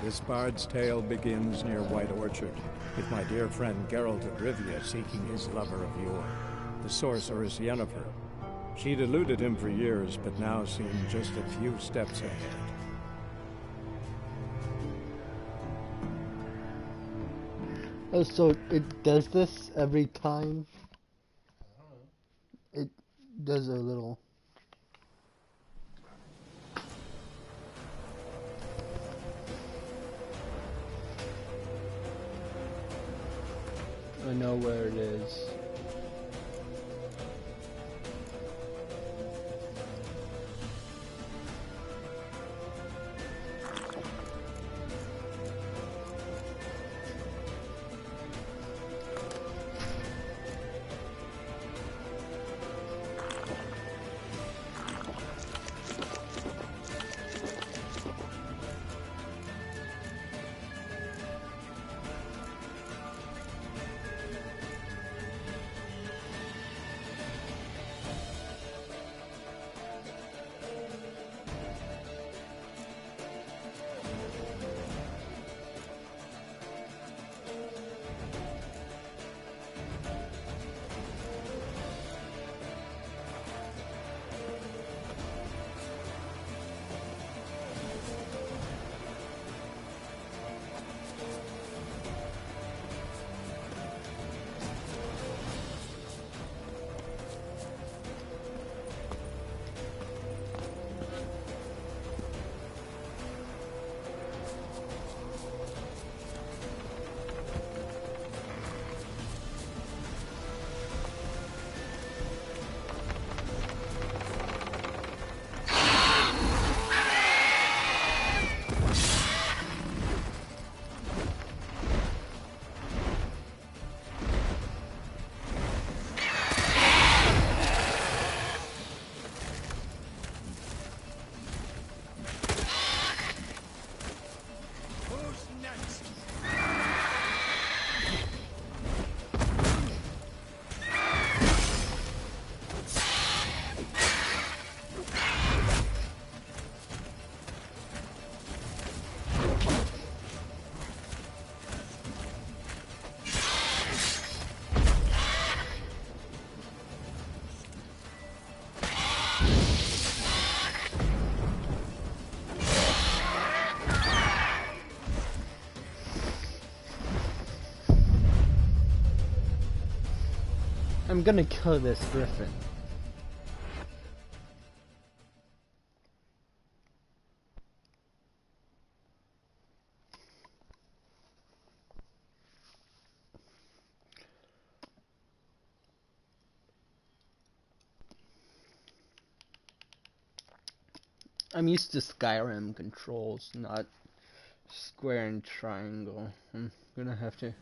This bard's tale begins near White Orchard, with my dear friend Geralt of Rivia seeking his lover of yore, the sorceress Yennefer. She'd eluded him for years, but now seemed just a few steps ahead. Oh, so it does this every time? It does a little... I know where it is. I'm gonna kill this Griffin. I'm used to Skyrim controls, not square and triangle. I'm gonna have to...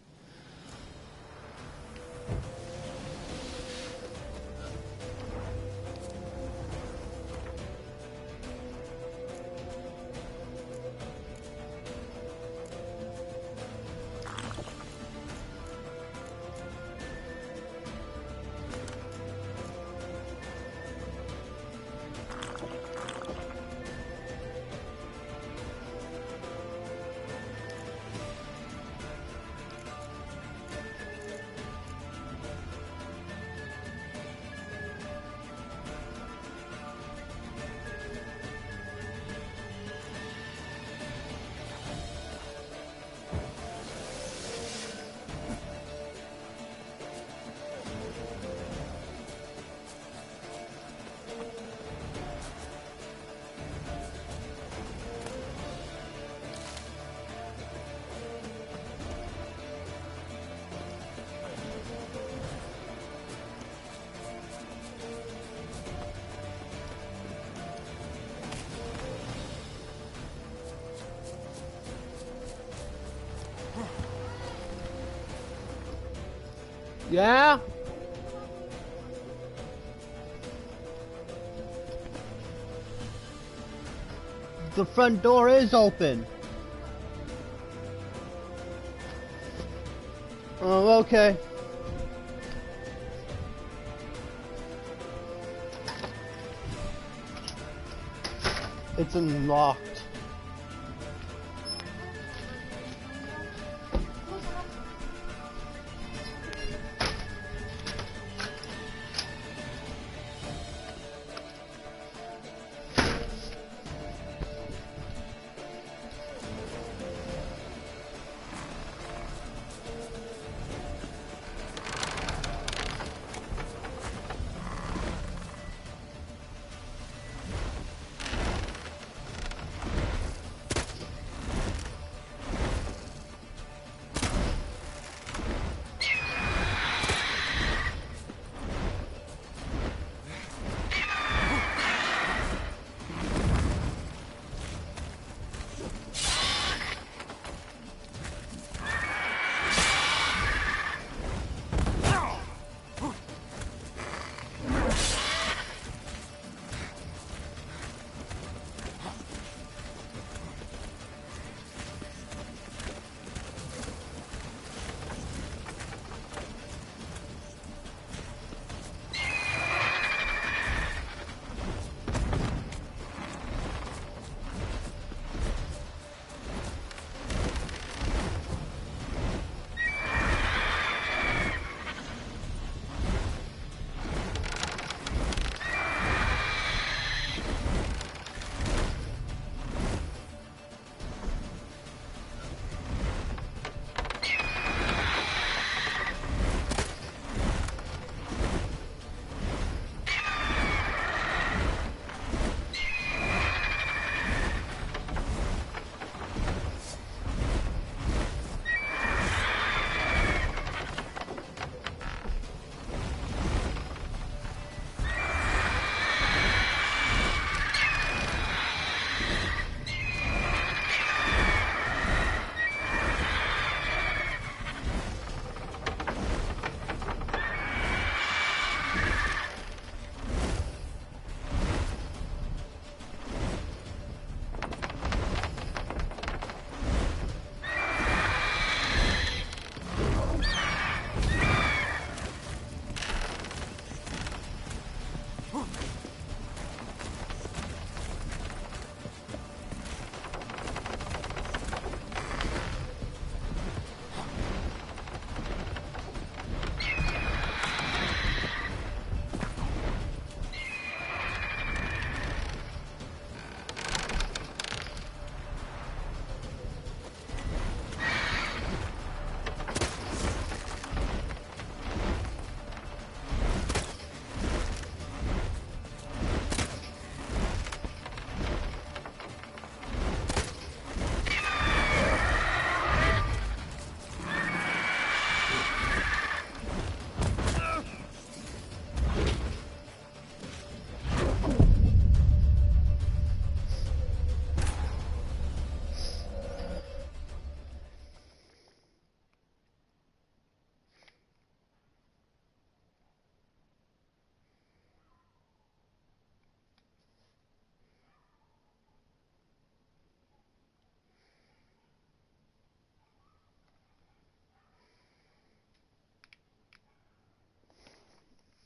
Yeah? The front door is open. Oh, okay. It's unlocked.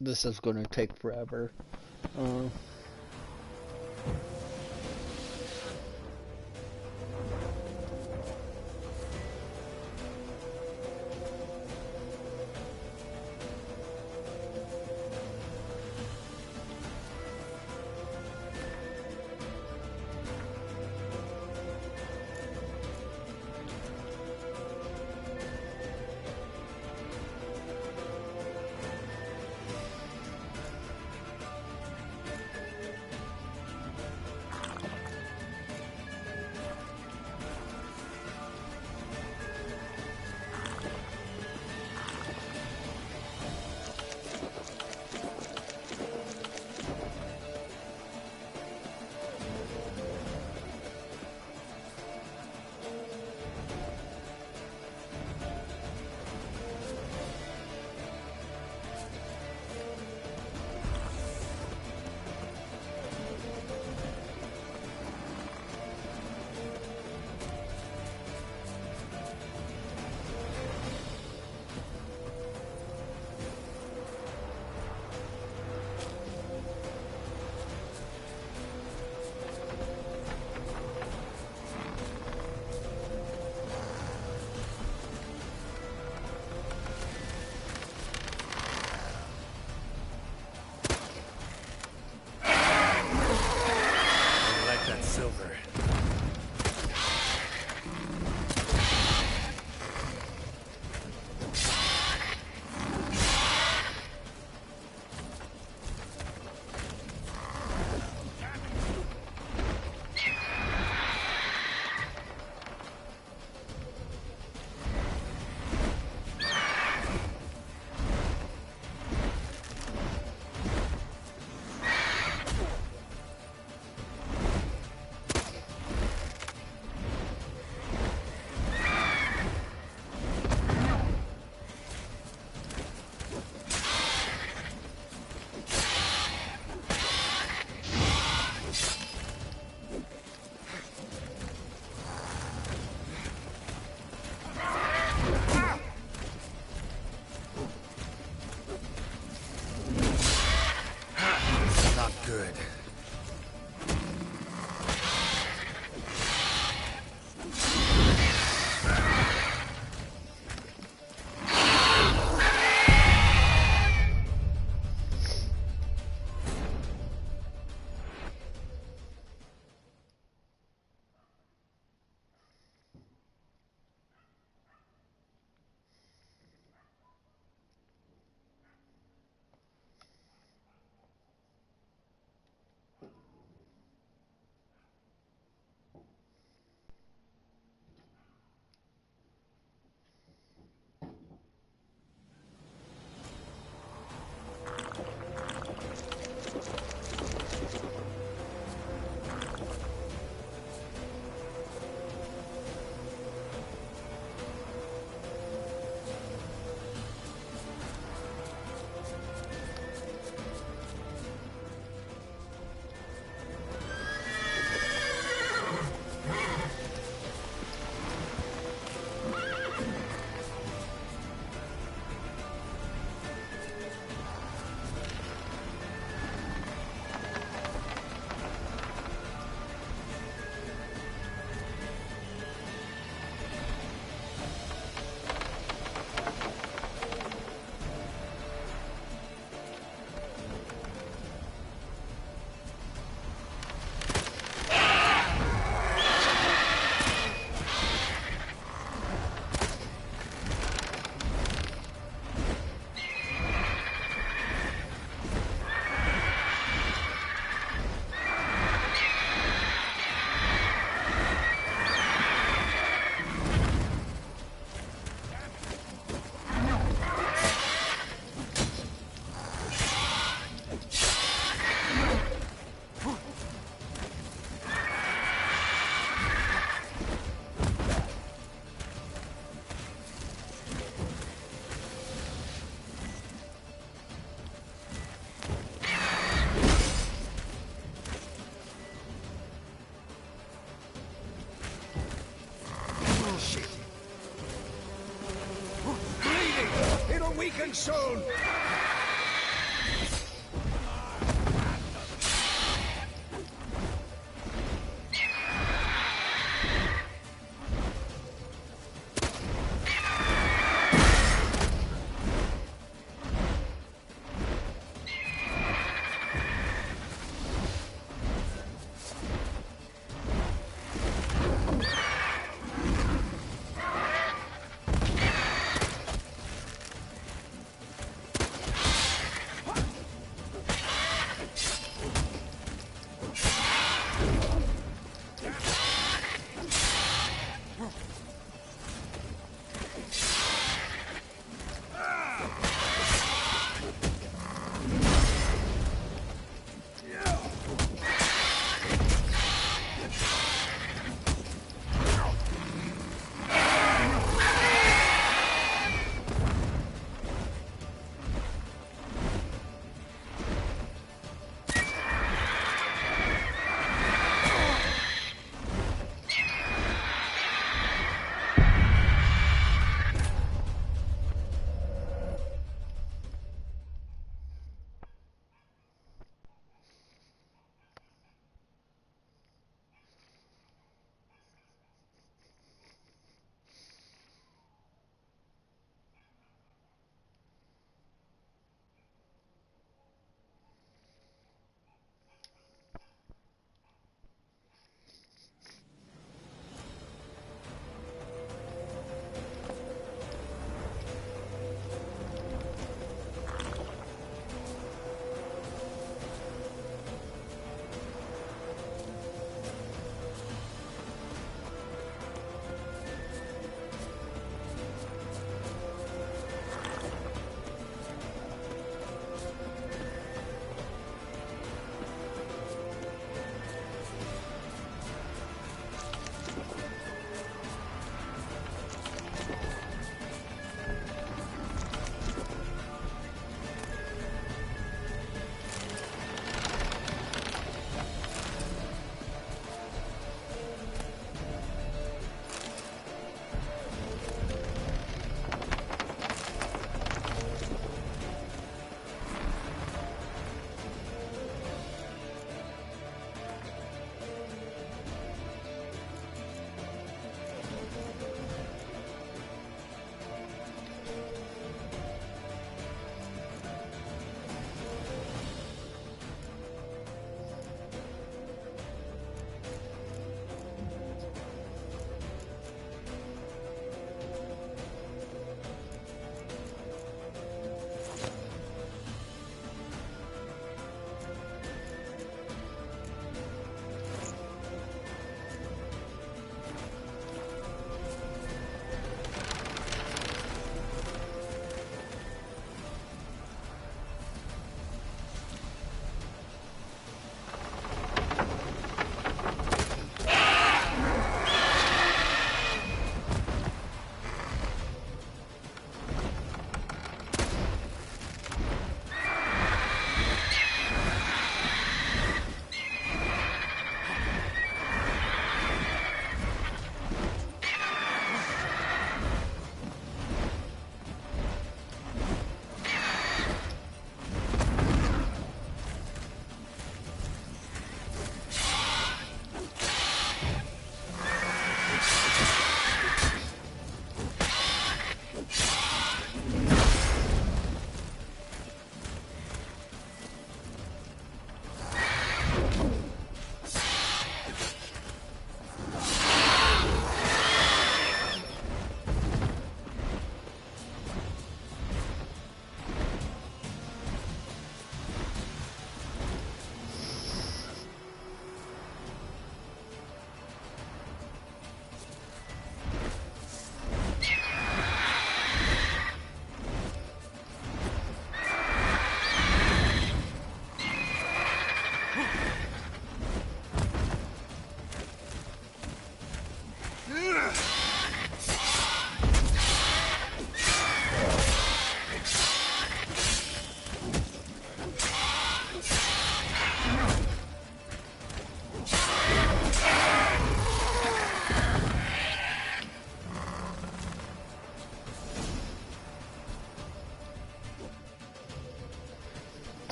This is gonna take forever. Uh, Soon!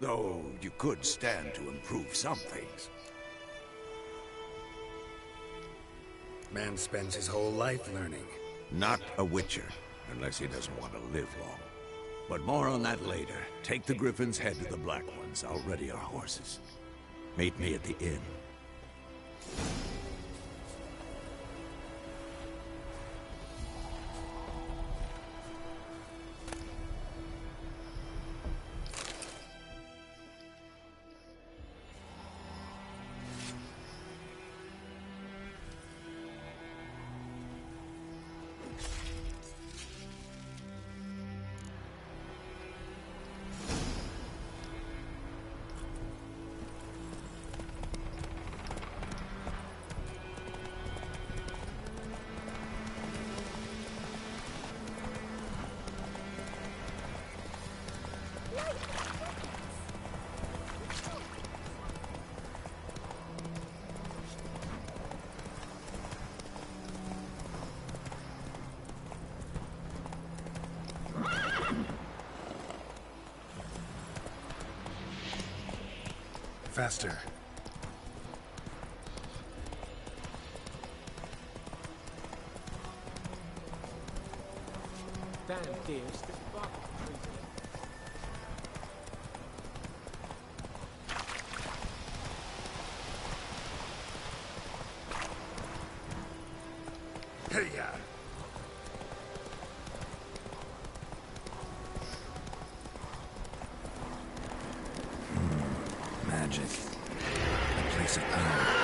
Though you could stand to improve some things. Man spends his whole life learning. Not a Witcher, unless he doesn't want to live long. But more on that later. Take the Griffin's head to the Black Ones. I'll ready our horses. Meet me at the inn. Faster. Damn, dear, stick fuck. Hey-ya! Magic. A place of power.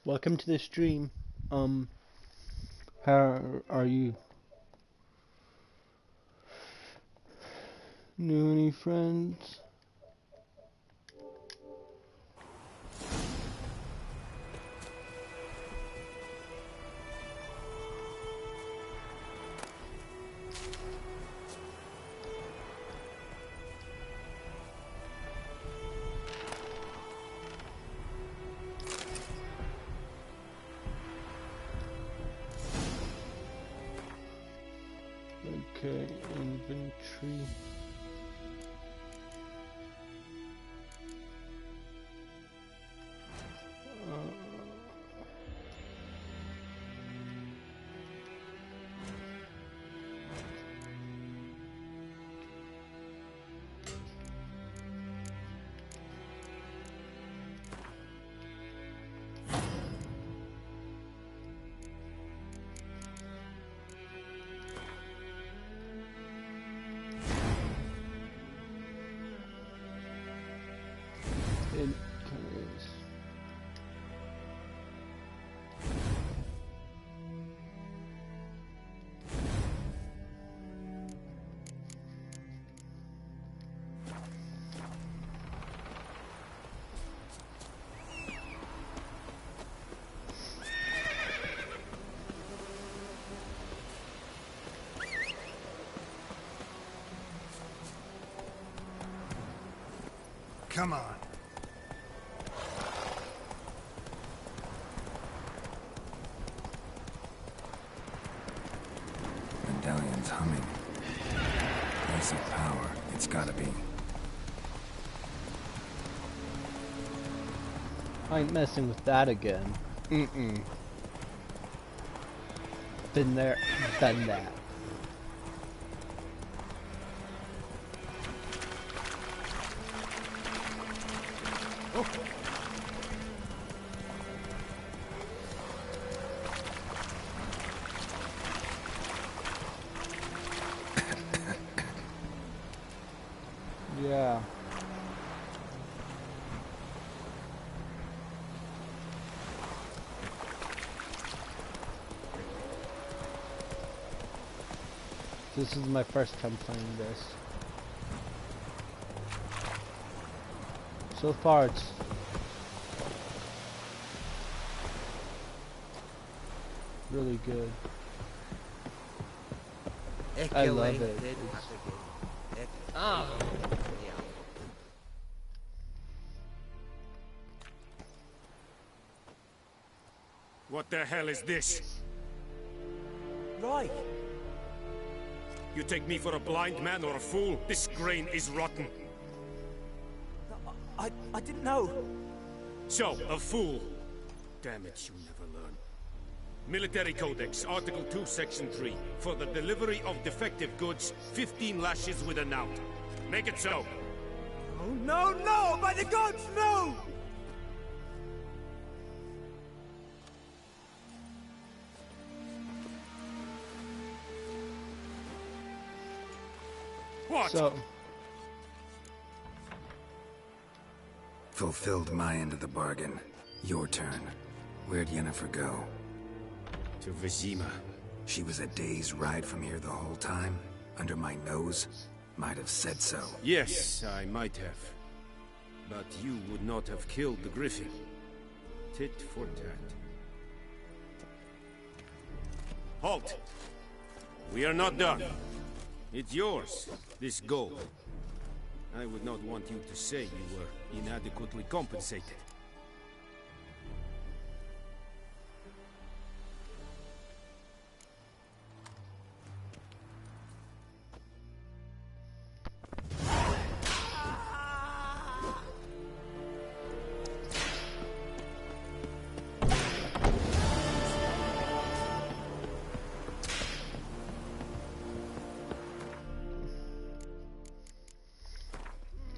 Welcome to the stream. How are you? New any friends? tree. It is. Come on. Medallion's humming. Massive power. It's gotta be. I ain't messing with that again. Been there, done that. Yeah. This is my first time playing this. So far it's really good. I love it. What the hell is this? Right. You take me for a blind man or a fool? This grain is rotten. I didn't know. So, a fool. Damn it, you never learn. Military Codex, Article 2, Section 3. For the delivery of defective goods, 15 lashes with a knout. Make it so. Oh, no, no! By the gods, no! What? So Fulfilled my end of the bargain. Your turn. Where'd Yennefer go? To Vizima. She was a day's ride from here the whole time? Under my nose? Might have said so. Yes, I might have. But you would not have killed the Griffin. Tit for tat. Halt! We are not done. It's yours, this gold. I would not want you to say you were inadequately compensated.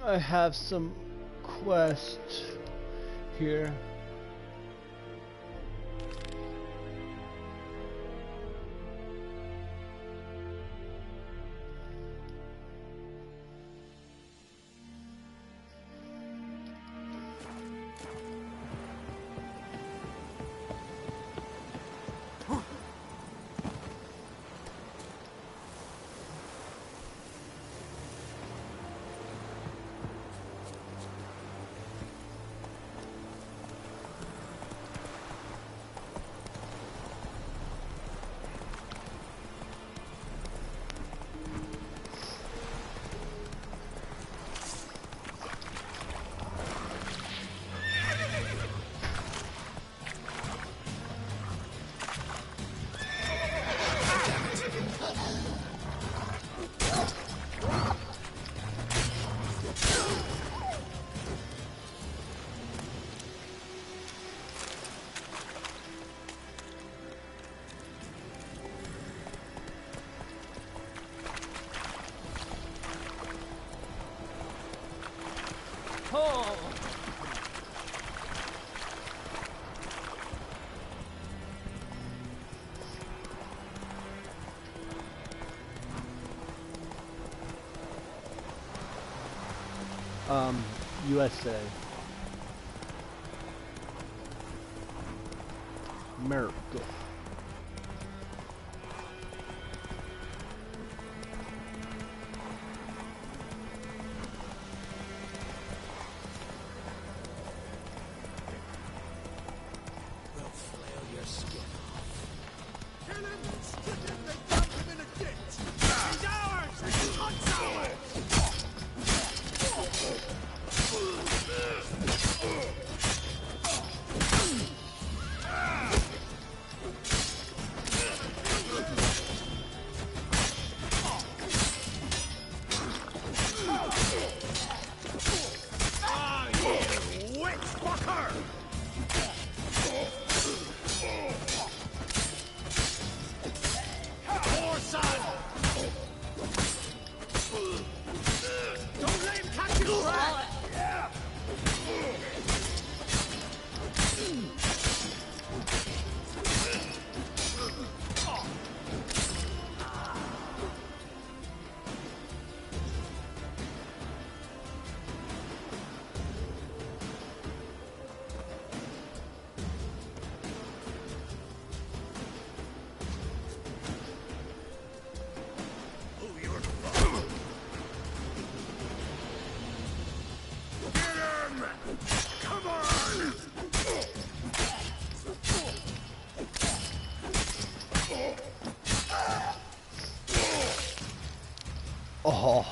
I have some quests here. Oh. USA. America. We'll flail your skin off. Kill him, strip him, then dump him in a ditch. He's ours! He's ours! Ah, you witch fucker! Poor son! Don't let him catch you back! Come on! Oh.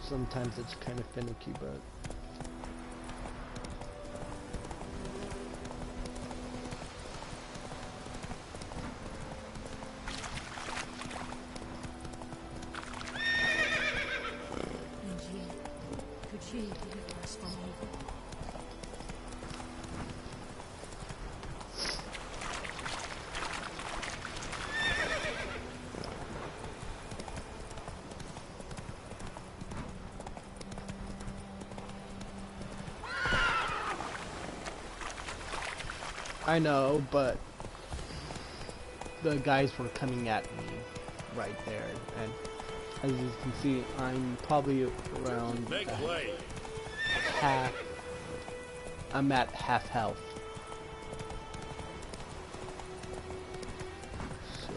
Sometimes it's kind of finicky, but And yet, could she deliver us from evil? I know, but the guys were coming at me right there, and as you can see, I'm probably around Make way. half. I'm at half health. So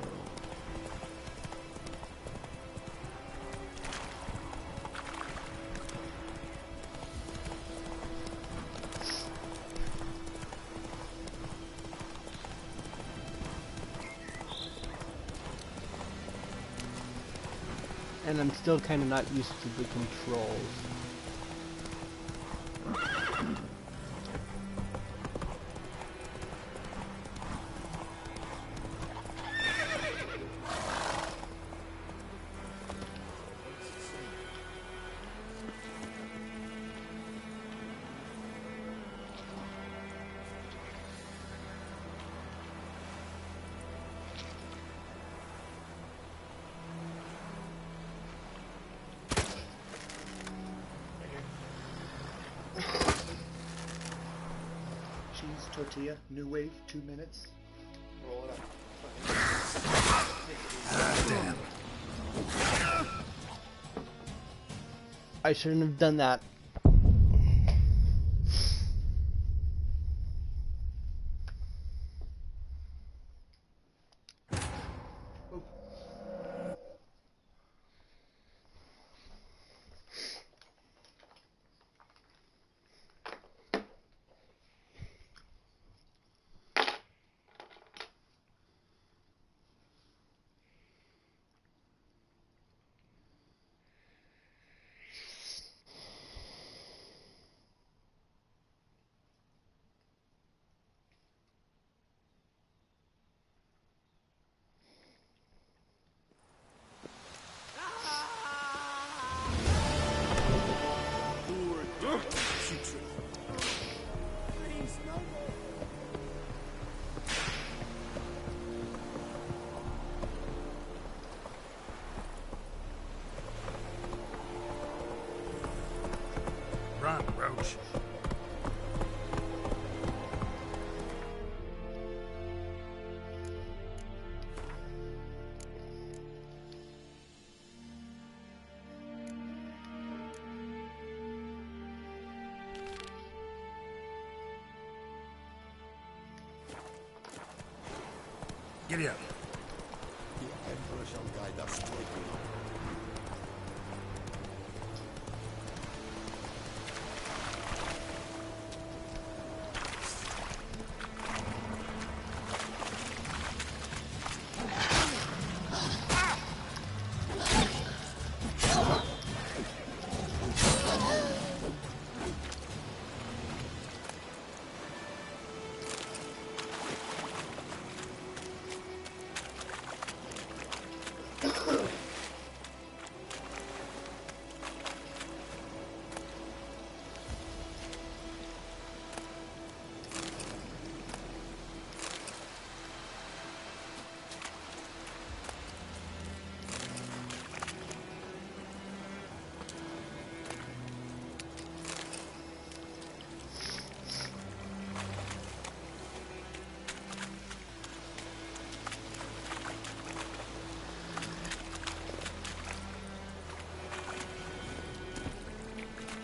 and I'm still kind of not used to the controls. cheese tortilla, new wave, 2 minutes. Roll it up. Damn. I shouldn't have done that. Run, Roach. Giddy up. The Emperor shall guide us to it.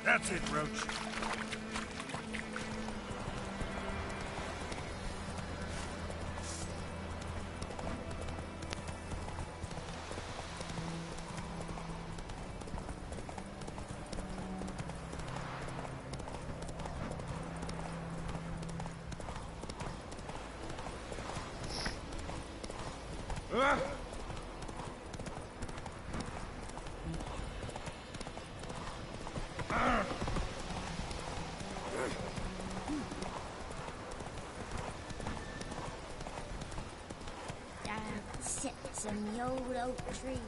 That's it, Roach. Sits in the old oak tree.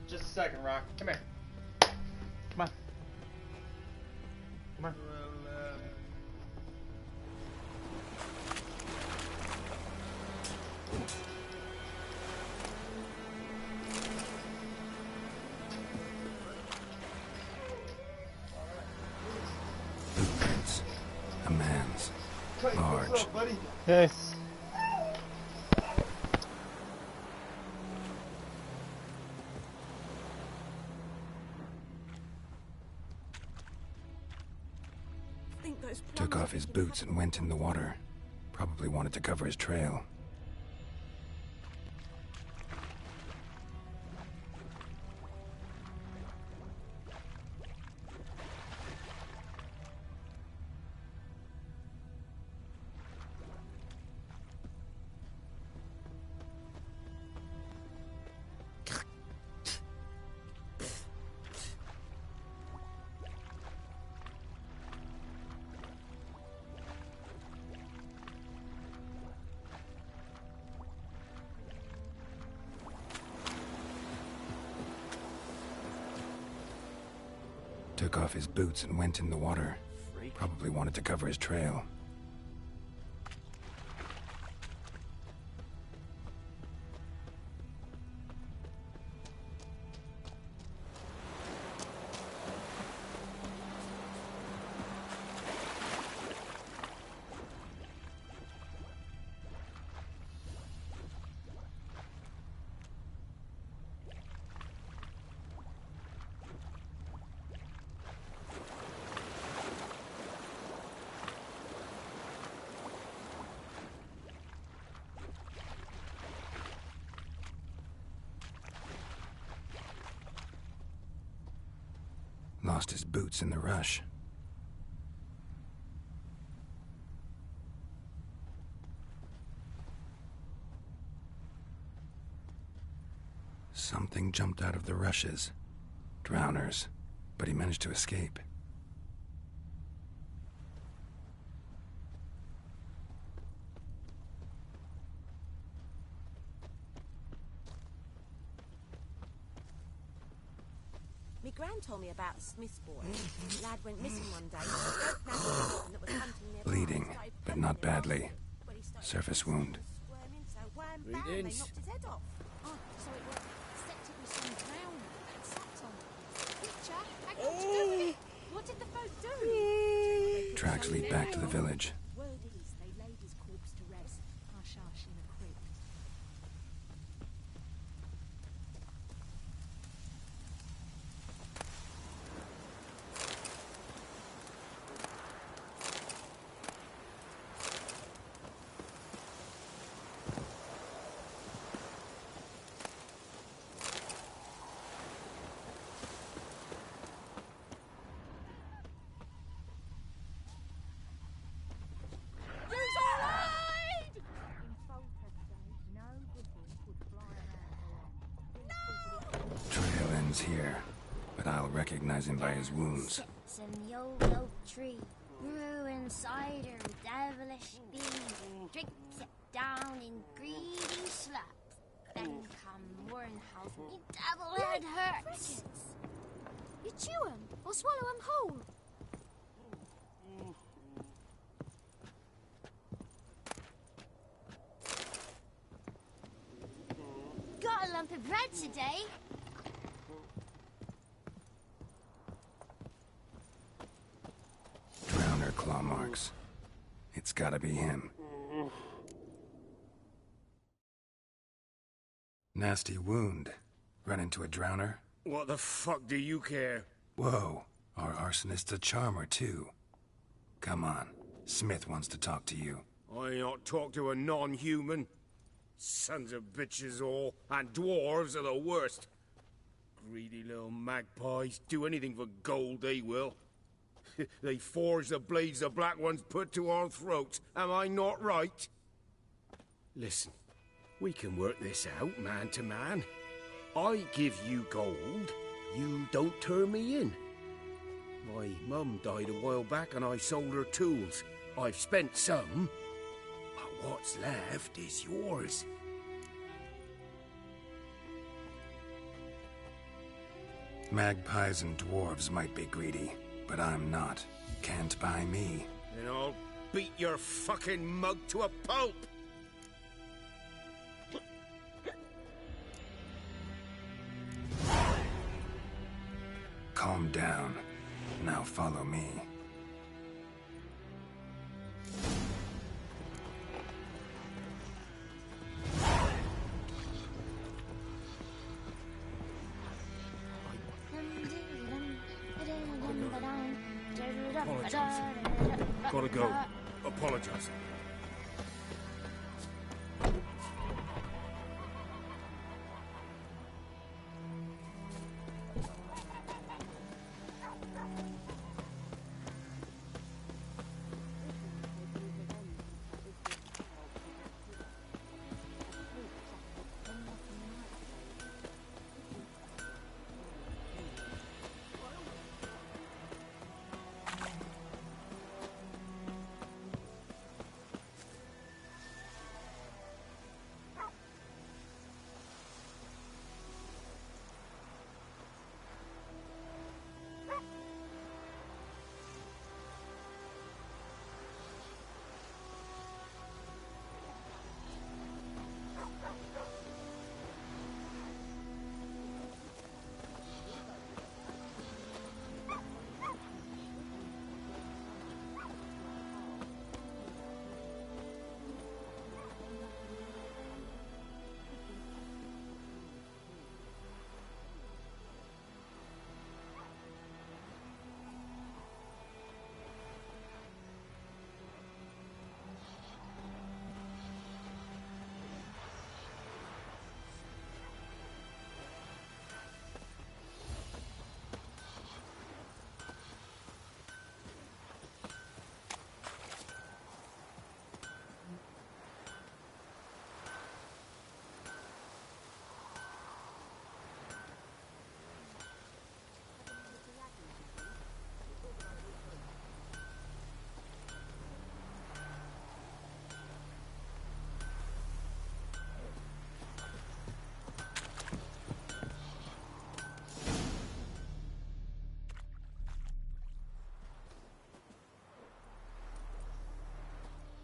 Just a second, Rock. Come here. Come on. Come on. charge. up, buddy? Okay. Think those Took plumbers off his think it boots and went in the water. Probably wanted to cover his trail. Took off his boots and went in the water. Probably wanted to cover his trail. Lost his boots in the rush. Something jumped out of the rushes. Drowners. But he managed to escape. Me gran told me about a Smith's boy. Lad went missing one day. That was hunting nearby. Bleeding, but not badly. Surface wound. Squirming, so wham, bam, they Greetings. knocked his head off. Oh, so it was accepted with some drown and sat on. Picture? How come to do it? What did the folk do? Tracks lead back to the village. Word is they laid his corpse to rest. Hush, hush, in a crypt. Trail ends here, but I'll recognize him by his wounds. Some yo-yo tree grew inside her devilish bee. Drinks it down in greedy slut. Then come morn house me devil head hurts. You chew 'em or swallow 'em whole? Got a lump of bread today. Drowner claw marks. It's gotta be him. Nasty wound. Run into a drowner? What the fuck do you care? Whoa, our arsonist's a charmer too. Come on, Smith wants to talk to you. I not talk to a non-human. Sons of bitches all, and dwarves are the worst. Greedy little magpies, do anything for gold they will. They forge the blades the Black Ones put to our throats, am I not right? Listen, we can work this out man to man. I give you gold, you don't turn me in. My mum died a while back and I sold her tools. I've spent some, but what's left is yours. Magpies and dwarves might be greedy, but I'm not. Can't buy me. Then I'll beat your fucking mug to a pulp! Calm down. Now follow me. Apologize. Gotta go. Apologizing.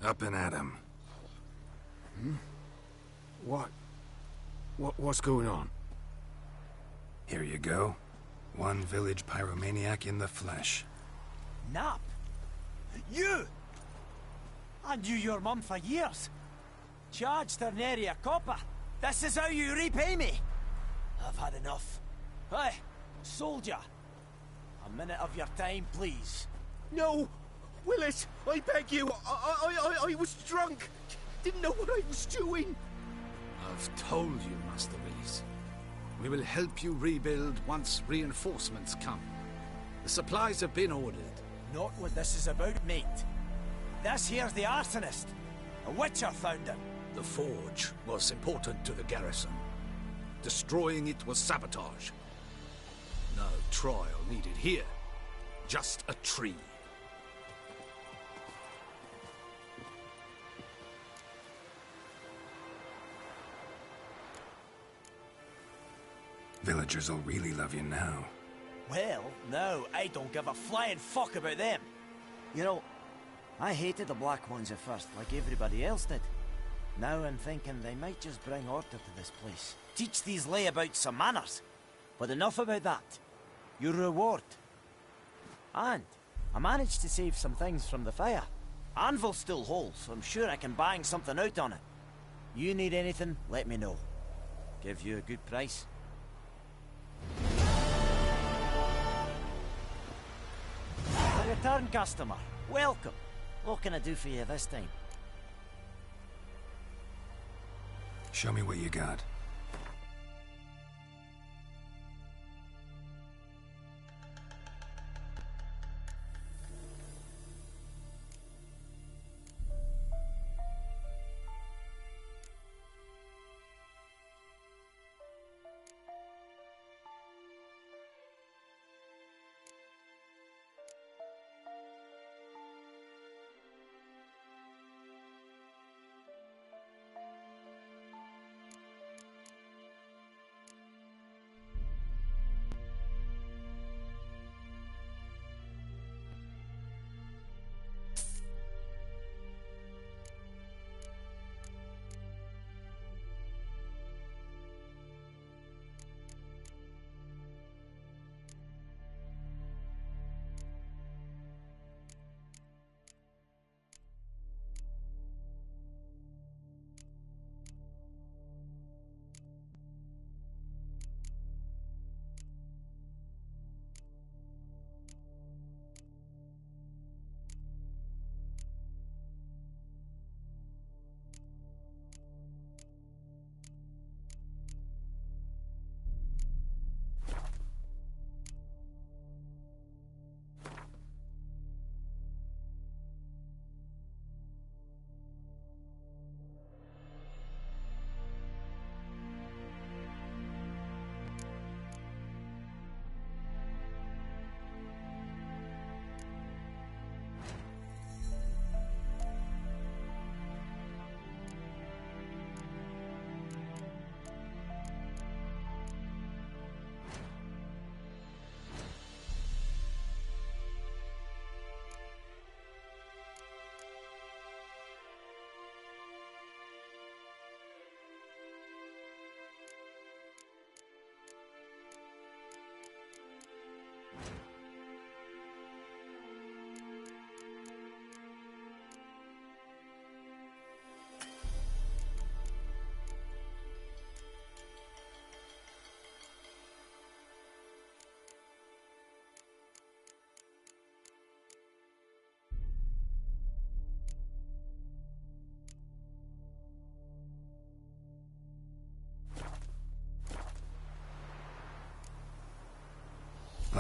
Up and at 'em. What's going on? Here you go. One village pyromaniac in the flesh. Nap? You? I knew your mum for years. Charged her nary a copper. This is how you repay me. I've had enough. Hey, soldier. A minute of your time, please. No! Willis, I beg you. I was drunk. Didn't know what I was doing. I've told you, Master Willis. We will help you rebuild once reinforcements come. The supplies have been ordered. Not what this is about, mate. This here's the arsonist. A witcher found him. The forge was important to the garrison. Destroying it was sabotage. No trial needed here. Just a tree. Villagers will really love you now. Well, no, I don't give a flying fuck about them. You know, I hated the Black Ones at first, like everybody else did. Now I'm thinking they might just bring order to this place. Teach these layabouts some manners. But enough about that. Your reward. And I managed to save some things from the fire. Anvil's still whole, so I'm sure I can bang something out on it. You need anything, let me know. Give you a good price. A return customer. Welcome. What can I do for you this time? Show me what you got.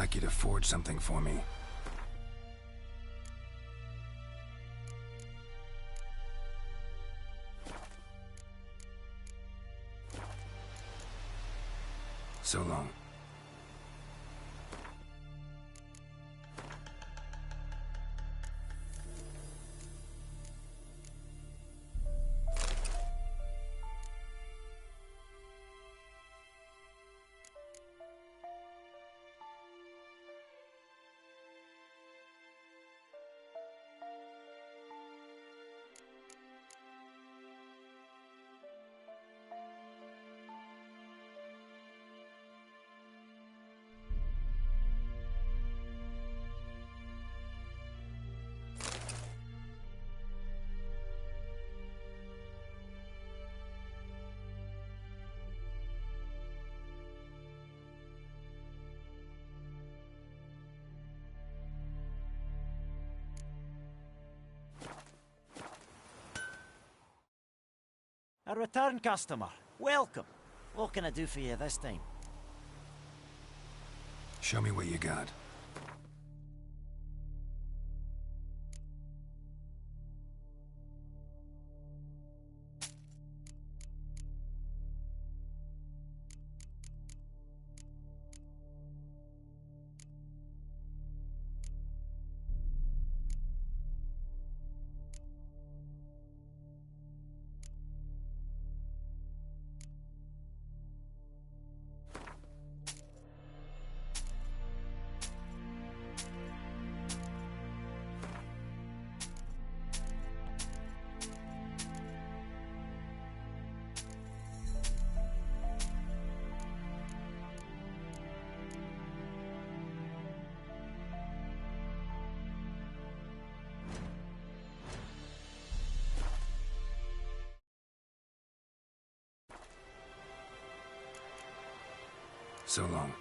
like you to forge something for me. So long. A return customer. Welcome. What can I do for you this time? Show me what you got. So long.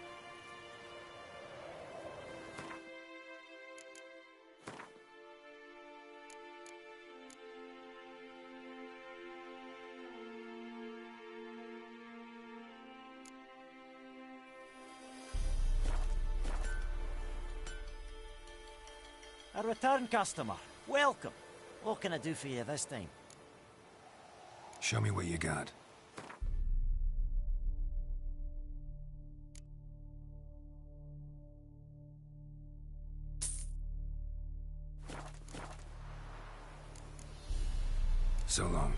A return customer. Welcome. What can I do for you this time? Show me what you got. So long.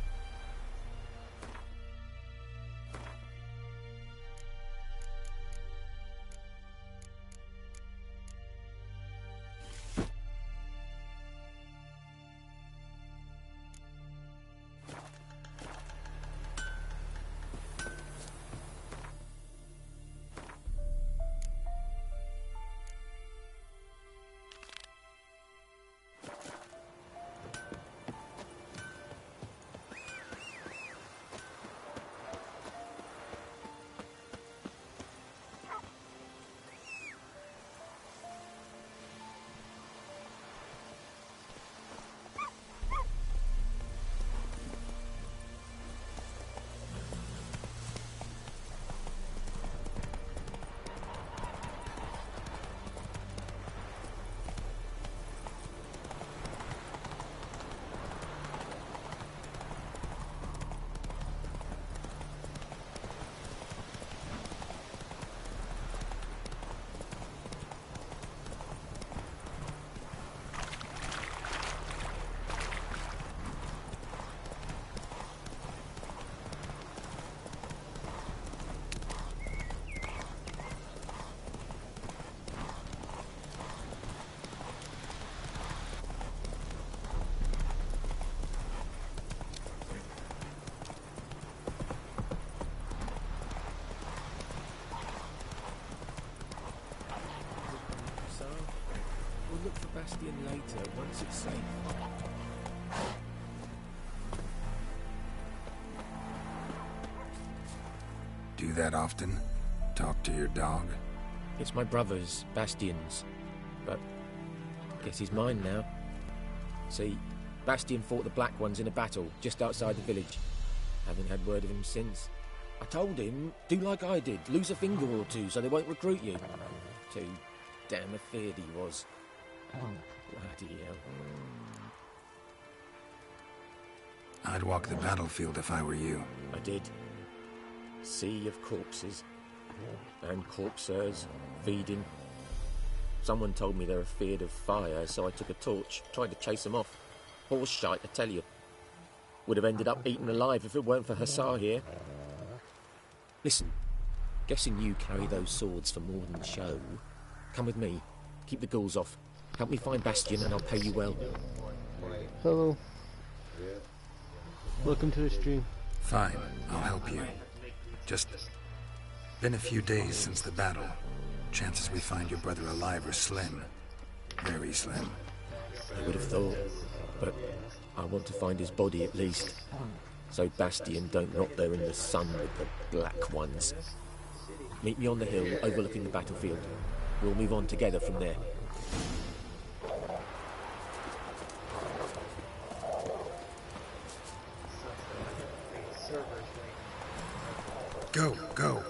We'll look for Bastion later, once it's safe. Do that often? Talk to your dog? It's my brother's, Bastion's. But I guess he's mine now. See, Bastion fought the Black Ones in a battle just outside the village. Haven't had word of him since. I told him, do like I did, lose a finger or two so they won't recruit you. Too damn afeard he was. Bloody hell. I'd walk the battlefield if I were you. I did. Sea of corpses. And corpsers, feeding. Someone told me they're afeard of fire, so I took a torch, tried to chase them off. Horse shite, I tell you. Would have ended up eaten alive if it weren't for Hussar here. Listen, guessing you carry those swords for more than show. Come with me. Keep the ghouls off. Help me find Bastion and I'll pay you well. Hello. Welcome to the stream. Fine, I'll help you. Just been a few days since the battle. Chances we find your brother alive are slim. Very slim. I would have thought, but I want to find his body at least. So Bastion don't rot there in the sun with the Black Ones. Meet me on the hill overlooking the battlefield. We'll move on together from there. Go, go.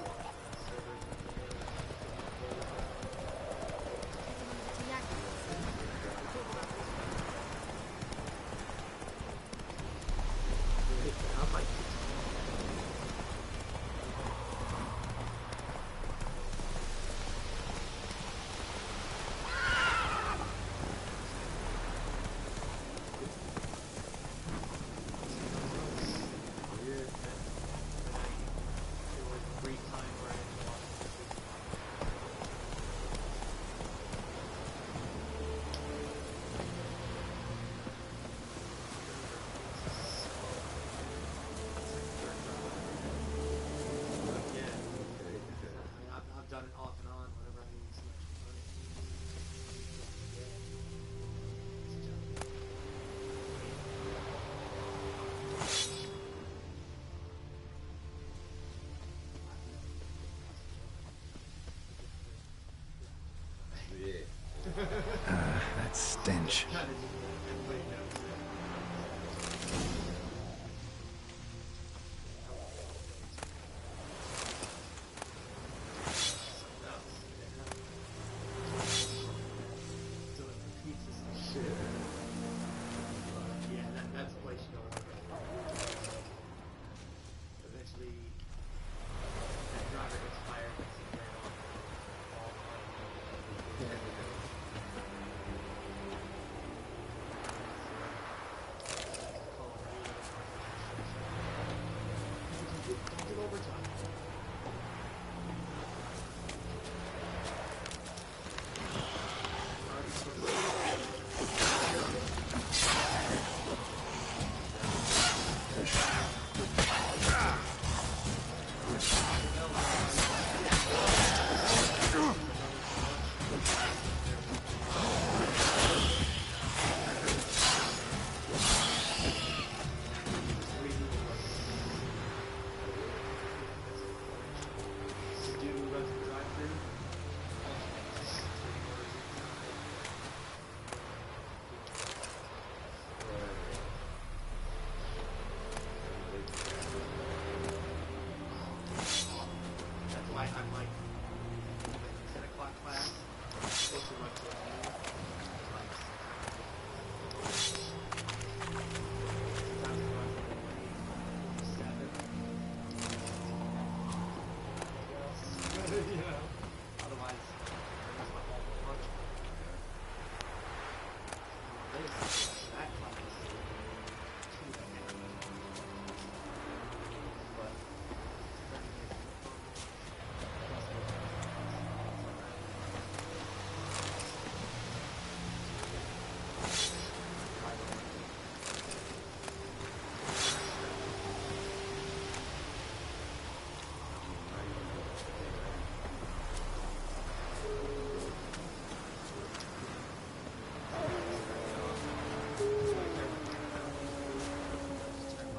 That stench.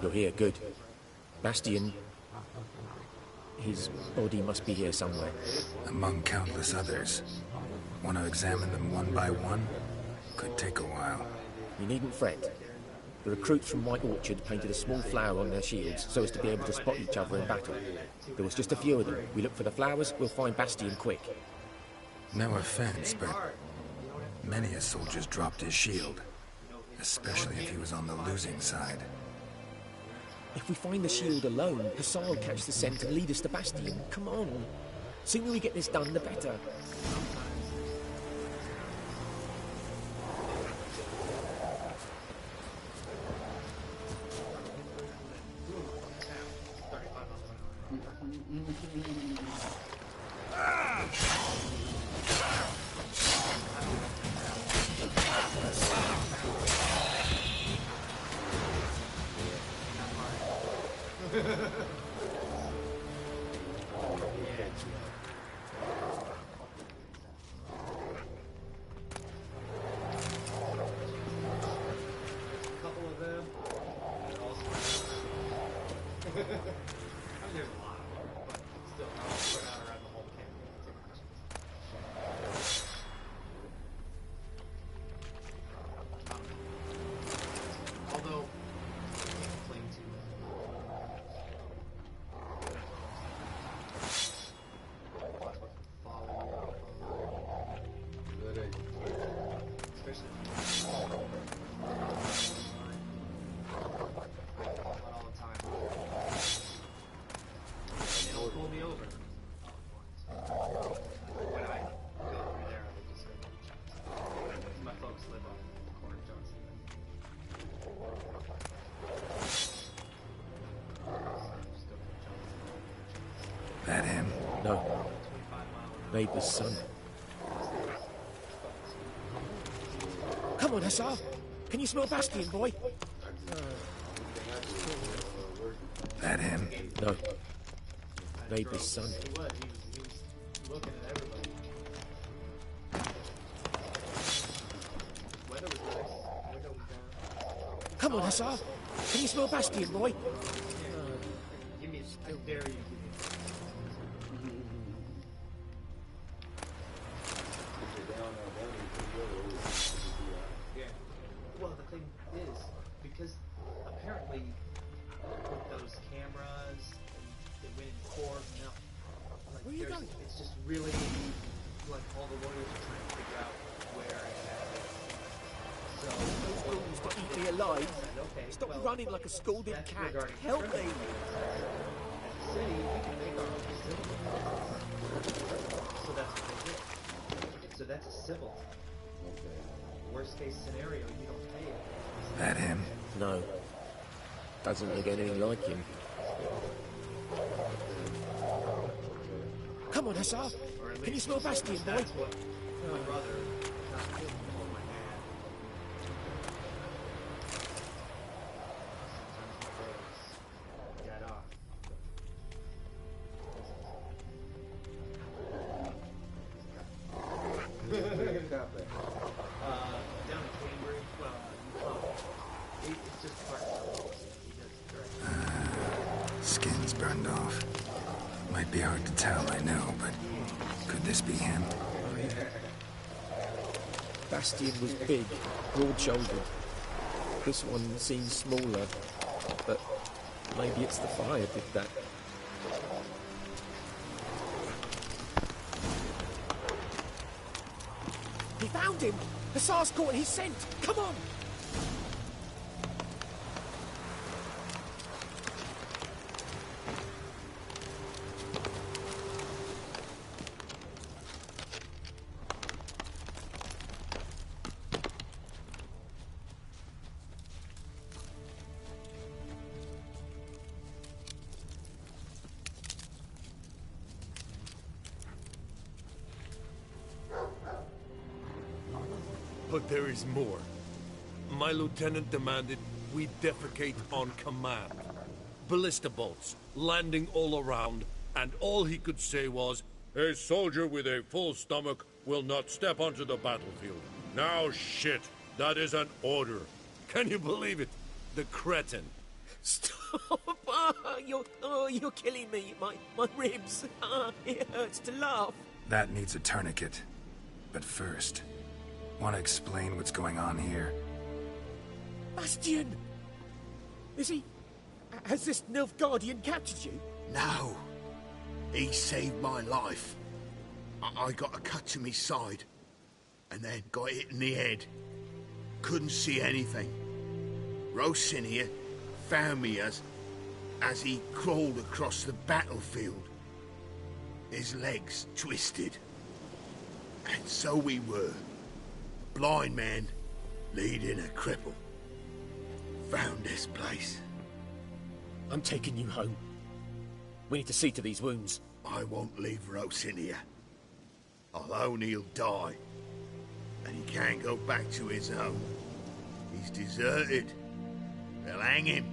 You're here, good. Bastion... his body must be here somewhere. Among countless others. Want to examine them one by one? Could take a while. You needn't fret. The recruits from White Orchard painted a small flower on their shields so as to be able to spot each other in battle. There was just a few of them. We look for the flowers, we'll find Bastion quick. No offense, but many a soldier's dropped his shield. Especially if he was on the losing side. If we find the shield alone, Hussar will catch the scent and lead us to Bastion. Come on. Sooner we get this done, the better. That him? No. Neighbour's son. Come on, Hussar. Can you smell Bastion, boy? That him? No. Neighbour's son. Come on, Hussar. Can you smell Bastion, boy? Give me a dare you. Well, the thing is, because apparently with those cameras, and they went in core, you know, like where are you going? It's just really like all the lawyers are trying to figure out where exactly. So Those rules to eat me alive. Okay, Stop well, running like a scolded that's cat. regarding Help me. criminals. As a city, we can make our own facility. So that's what they did. So that's a civil. Worst case scenario, you don't pay it. That him? No. Doesn't look anything like him. Come on, Hussar. Can you smell Bastion, boy? That's what my brother not killed all my dad. Sometimes my brothers get off. Down in Cambridge, well, it's just part of it. He does direct. Skin's burned off. Might be hard to tell, I know, but could this be him? Bastion was big, broad-shouldered. This one seems smaller, but maybe it's the fire did that. He found him! Hussar's caught his scent! Come on! But there is more. My lieutenant demanded we defecate on command. Ballista bolts, landing all around, and all he could say was, "A soldier with a full stomach will not step onto the battlefield." Now shit, that is an order. Can you believe it? The cretin. Stop! You're killing me. My ribs. It hurts to laugh. That needs a tourniquet. But first, want to explain what's going on here? Bastion! Has this Nilfgaardian captured you? No. He saved my life. I got a cut to me side, and then got hit in the head. Couldn't see anything. Rosin here found me as he crawled across the battlefield. His legs twisted. And so we were. Blind man leading a cripple. Found this place. I'm taking you home. We need to see to these wounds. I won't leave Rosin here. I'll own he'll die. And he can't go back to his home. He's deserted. They'll hang him.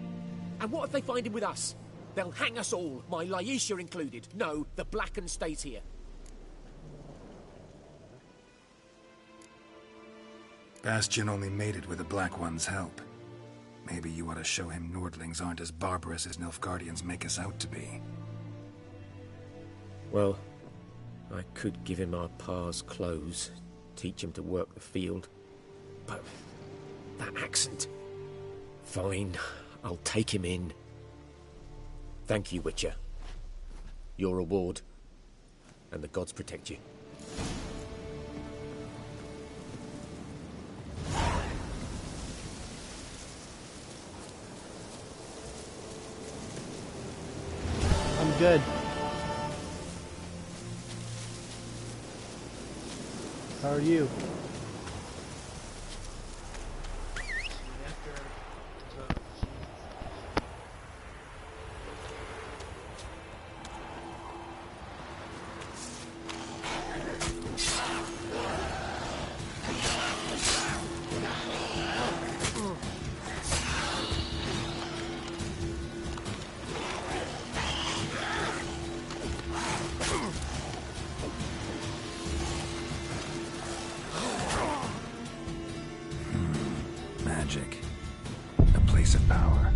And what if they find him with us? They'll hang us all, my Laisha included. No, the Blacken stays here. Bastion only made it with the Black One's help. Maybe you ought to show him Nordlings aren't as barbarous as Nilfgaardians make us out to be. Well, I could give him our pa's clothes, teach him to work the field. But that accent... Fine, I'll take him in. Thank you, Witcher. Your reward, and the gods protect you. I'm good. How are you? Magic. A place of power.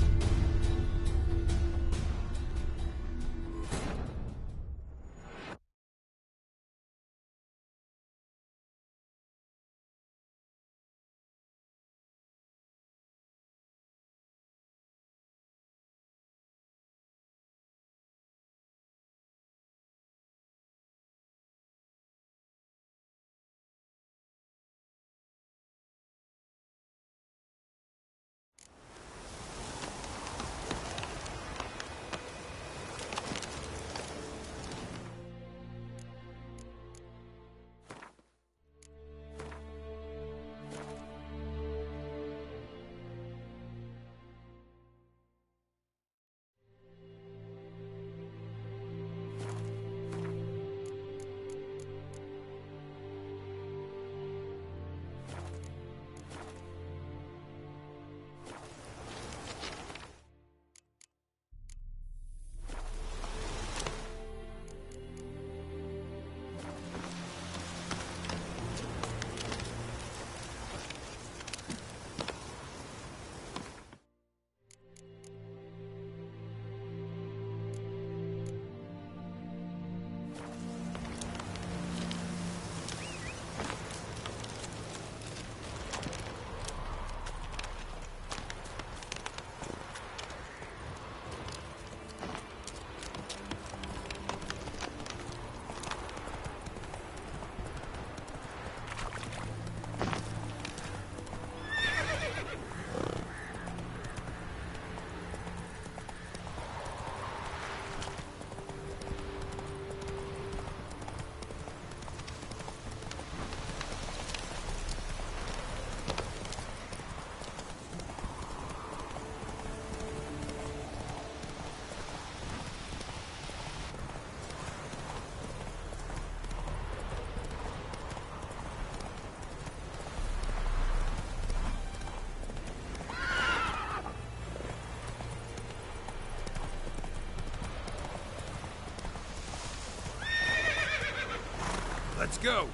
Let's go!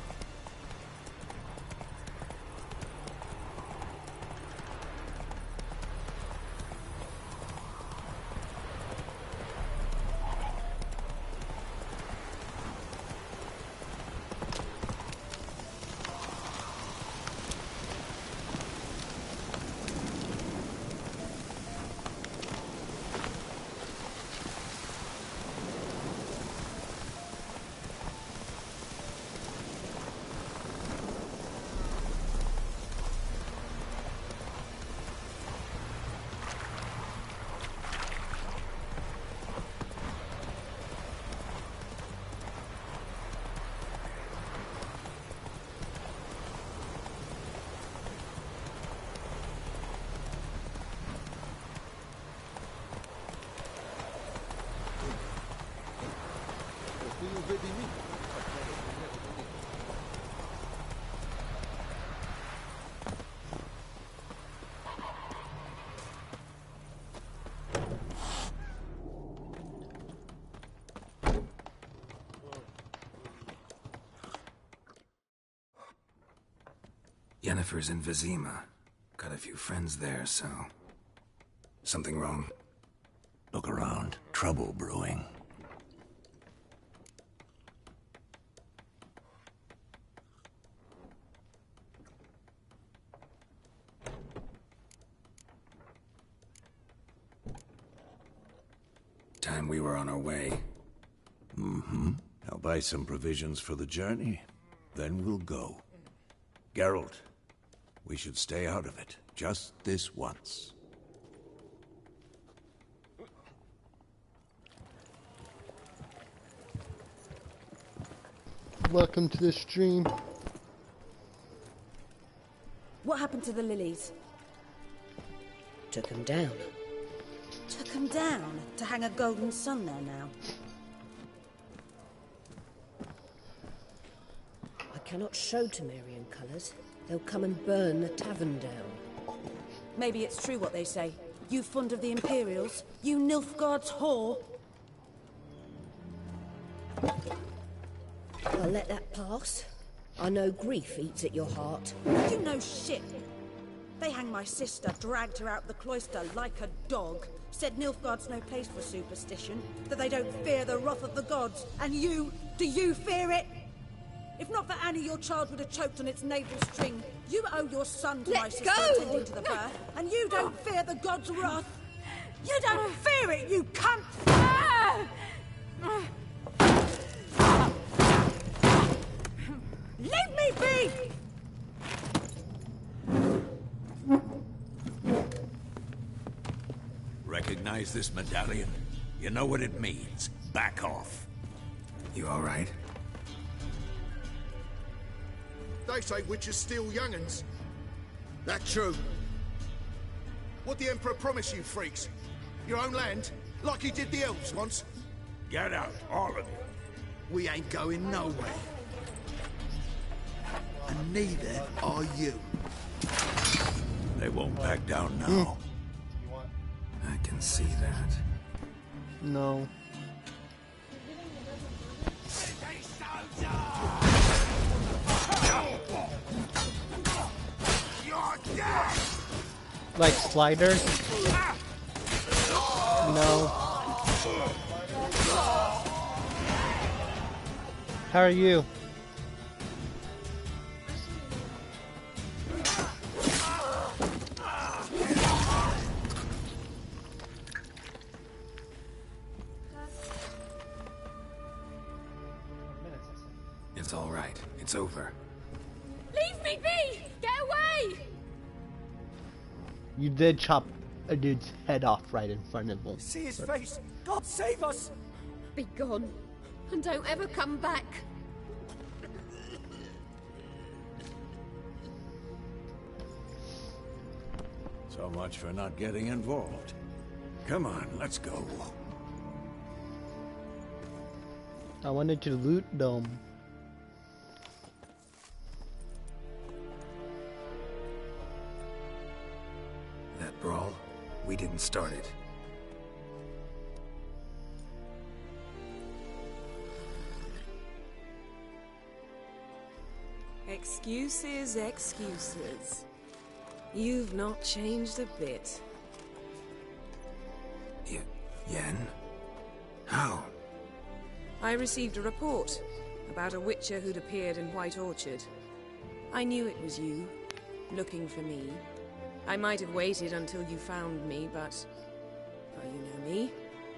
Yennefer's in Vizima. Got a few friends there, so... Something wrong? Look around. Trouble brewing. Time we were on our way. Mm-hmm. I'll buy some provisions for the journey. Then we'll go. Geralt, we should stay out of it. Just this once. Welcome to the stream. What happened to the lilies? Took them down. Took them down to hang a golden sun there now. I cannot show Temerian colours. They'll come and burn the tavern down. Maybe it's true what they say. You fond of the Imperials? You Nilfgaard's whore? I'll let that pass. I know grief eats at your heart. You know shit. They hanged my sister, dragged her out the cloister like a dog. Said Nilfgaard's no place for superstition, that they don't fear the wrath of the gods. And you, do you fear it? If not for Annie, your child would have choked on its navel string. You owe your son to my sister attending to the birth, and you don't fear the gods' wrath. You don't fear it, you cunt! Leave me be! Recognize this medallion? You know what it means. Back off. You all right? They say witches steal young'uns. That true? What the Emperor promise you, freaks? Your own land? Like he did the elves once? Get out, all of you. We ain't going nowhere. And neither are you. They won't back down now. I can see that. No. Like sliders? No. How are you? It's all right. It's over. Leave me be! Get away! You did chop a dude's head off right in front of him. See his face! God save us! Be gone, and don't ever come back. So much for not getting involved. Come on, let's go. I wanted to loot them. That brawl, we didn't start it. Excuses, excuses. You've not changed a bit. Yen? How? I received a report about a witcher who'd appeared in White Orchard. I knew it was you, looking for me. I might have waited until you found me, but... well, you know me.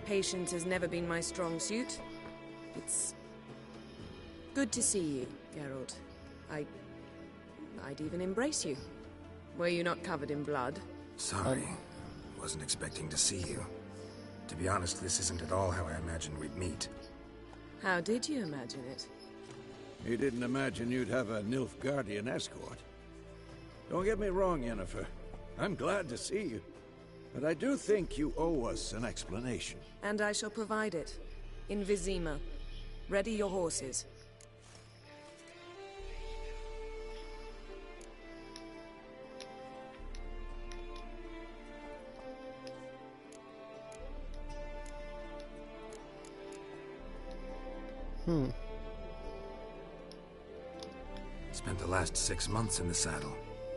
Patience has never been my strong suit. It's... good to see you, Geralt. I'd even embrace you. Were you not covered in blood? Sorry. Wasn't expecting to see you. To be honest, this isn't at all how I imagined we'd meet. How did you imagine it? You didn't imagine you'd have a Nilfgaardian escort. Don't get me wrong, Yennefer. I'm glad to see you. But I do think you owe us an explanation. And I shall provide it. In Vizima. Ready your horses. Spent the last 6 months in the saddle.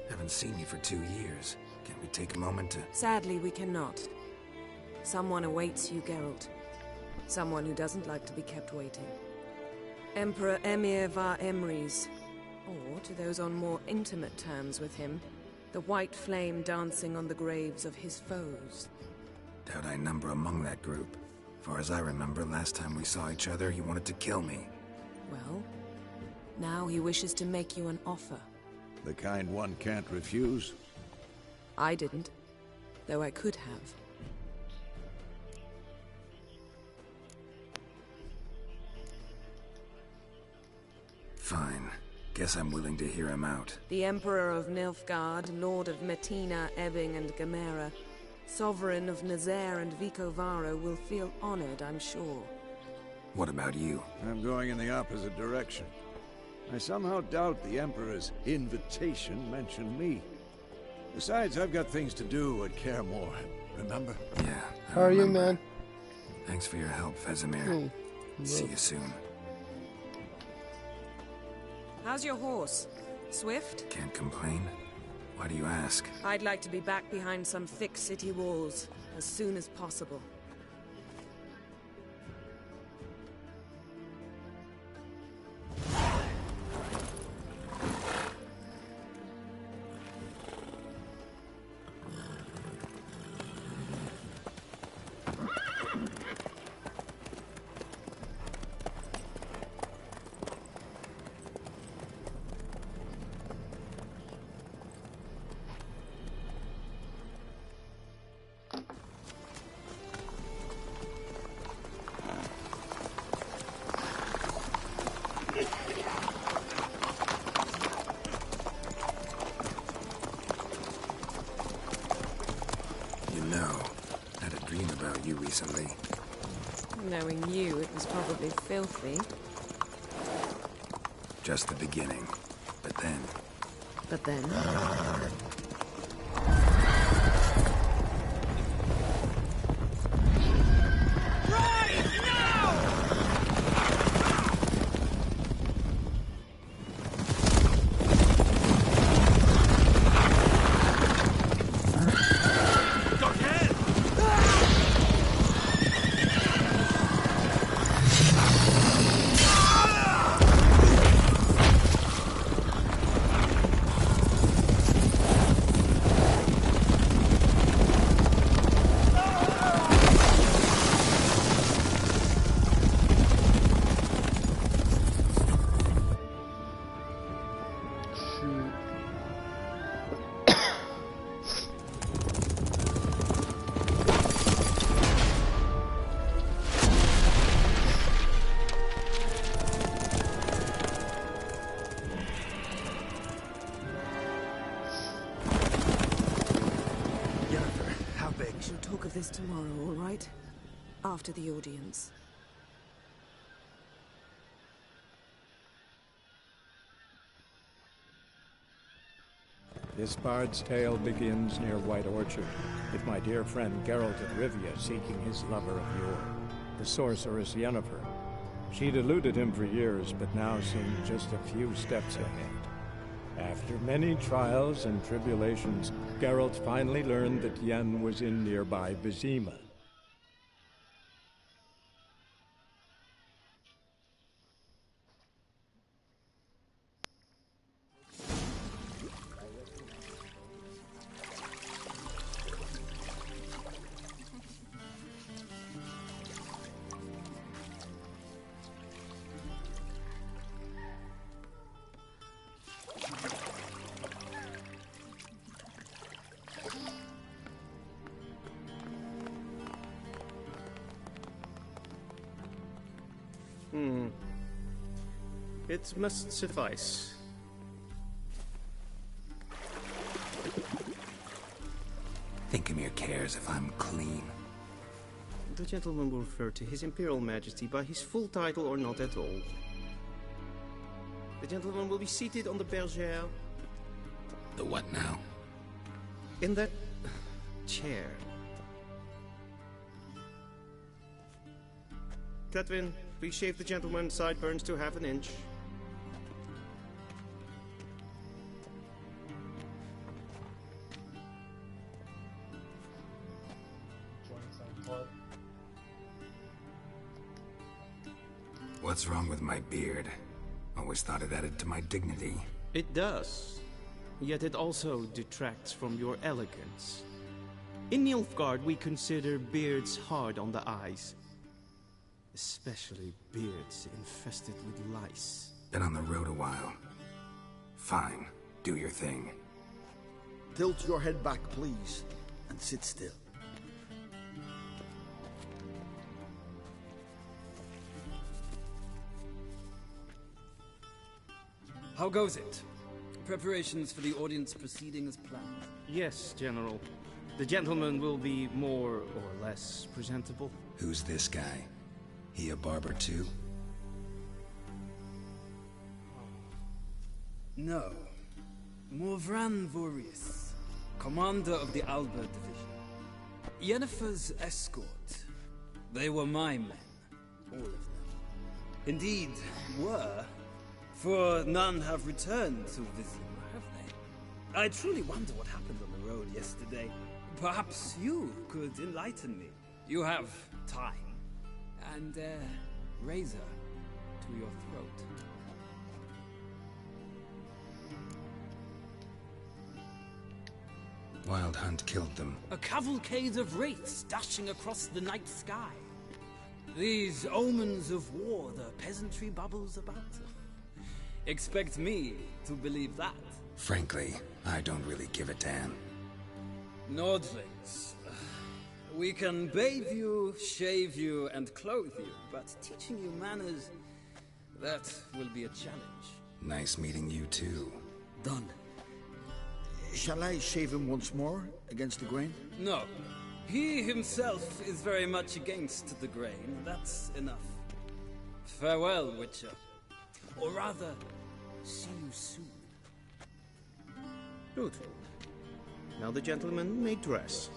Haven't seen you for 2 years. Can we take a moment to... Sadly, we cannot. Someone awaits you, Geralt. Someone who doesn't like to be kept waiting. Emperor Emir var Emrys. Or, to those on more intimate terms with him, the white flame dancing on the graves of his foes. Doubt I number among that group. Far as I remember, last time we saw each other, he wanted to kill me. Well, now he wishes to make you an offer. The kind one can't refuse? I didn't, though I could have. Fine. Guess I'm willing to hear him out. The Emperor of Nilfgaard, Lord of Metina, Ebbing and Gamera, Sovereign of Nazaire and Vicovaro will feel honored, I'm sure. What about you? I'm going in the opposite direction. I somehow doubt the Emperor's invitation mentioned me. Besides, I've got things to do at Kaer Morhen, remember? Yeah. How are you, man? Thanks for your help, Vesemir. See you soon. How's your horse? Swift? Can't complain. Why do you ask? I'd like to be back behind some thick city walls as soon as possible. Recently. Knowing you, it was probably filthy. Just the beginning. But then... But then? This tomorrow, all right? After the audience. This bard's tale begins near White Orchard, with my dear friend Geralt of Rivia seeking his lover of yore, the sorceress Yennefer. She'd eluded him for years, but now seemed just a few steps ahead. After many trials and tribulations, Geralt finally learned that Yen was in nearby Vizima. It must suffice. Think Emir cares if I'm clean. The gentleman will refer to His Imperial Majesty by his full title or not at all. The gentleman will be seated on the bergère. The what now? In that chair. Catwin, please shave the gentleman's sideburns to half an inch. What's wrong with my beard? Always thought it added to my dignity. It does. Yet it also detracts from your elegance. In Nilfgaard, we consider beards hard on the eyes. Especially beards infested with lice. Been on the road a while. Fine, do your thing. Tilt your head back, please, and sit still. How goes it? Preparations for the audience proceeding as planned? Yes, General. The gentleman will be more or less presentable. Who's this guy? He a barber too? No. Morvran Vorius, commander of the Alba Division. Yennefer's escort. They were my men. All of them. Indeed, were. For none have returned to Vizima, have they? I truly wonder what happened on the road yesterday. Perhaps you could enlighten me. You have time. And a razor to your throat. Wild Hunt killed them. A cavalcade of wraiths dashing across the night sky. These omens of war the peasantry bubbles about. Expect me to believe that? Frankly, I don't really give a damn. Nordlings. We can bathe you, shave you, and clothe you, but teaching you manners, that will be a challenge. Nice meeting you too. Done. Shall I shave him once more, against the grain? No. He himself is very much against the grain. That's enough. Farewell, Witcher. Or rather, see you soon. Good. Now the gentleman may dress.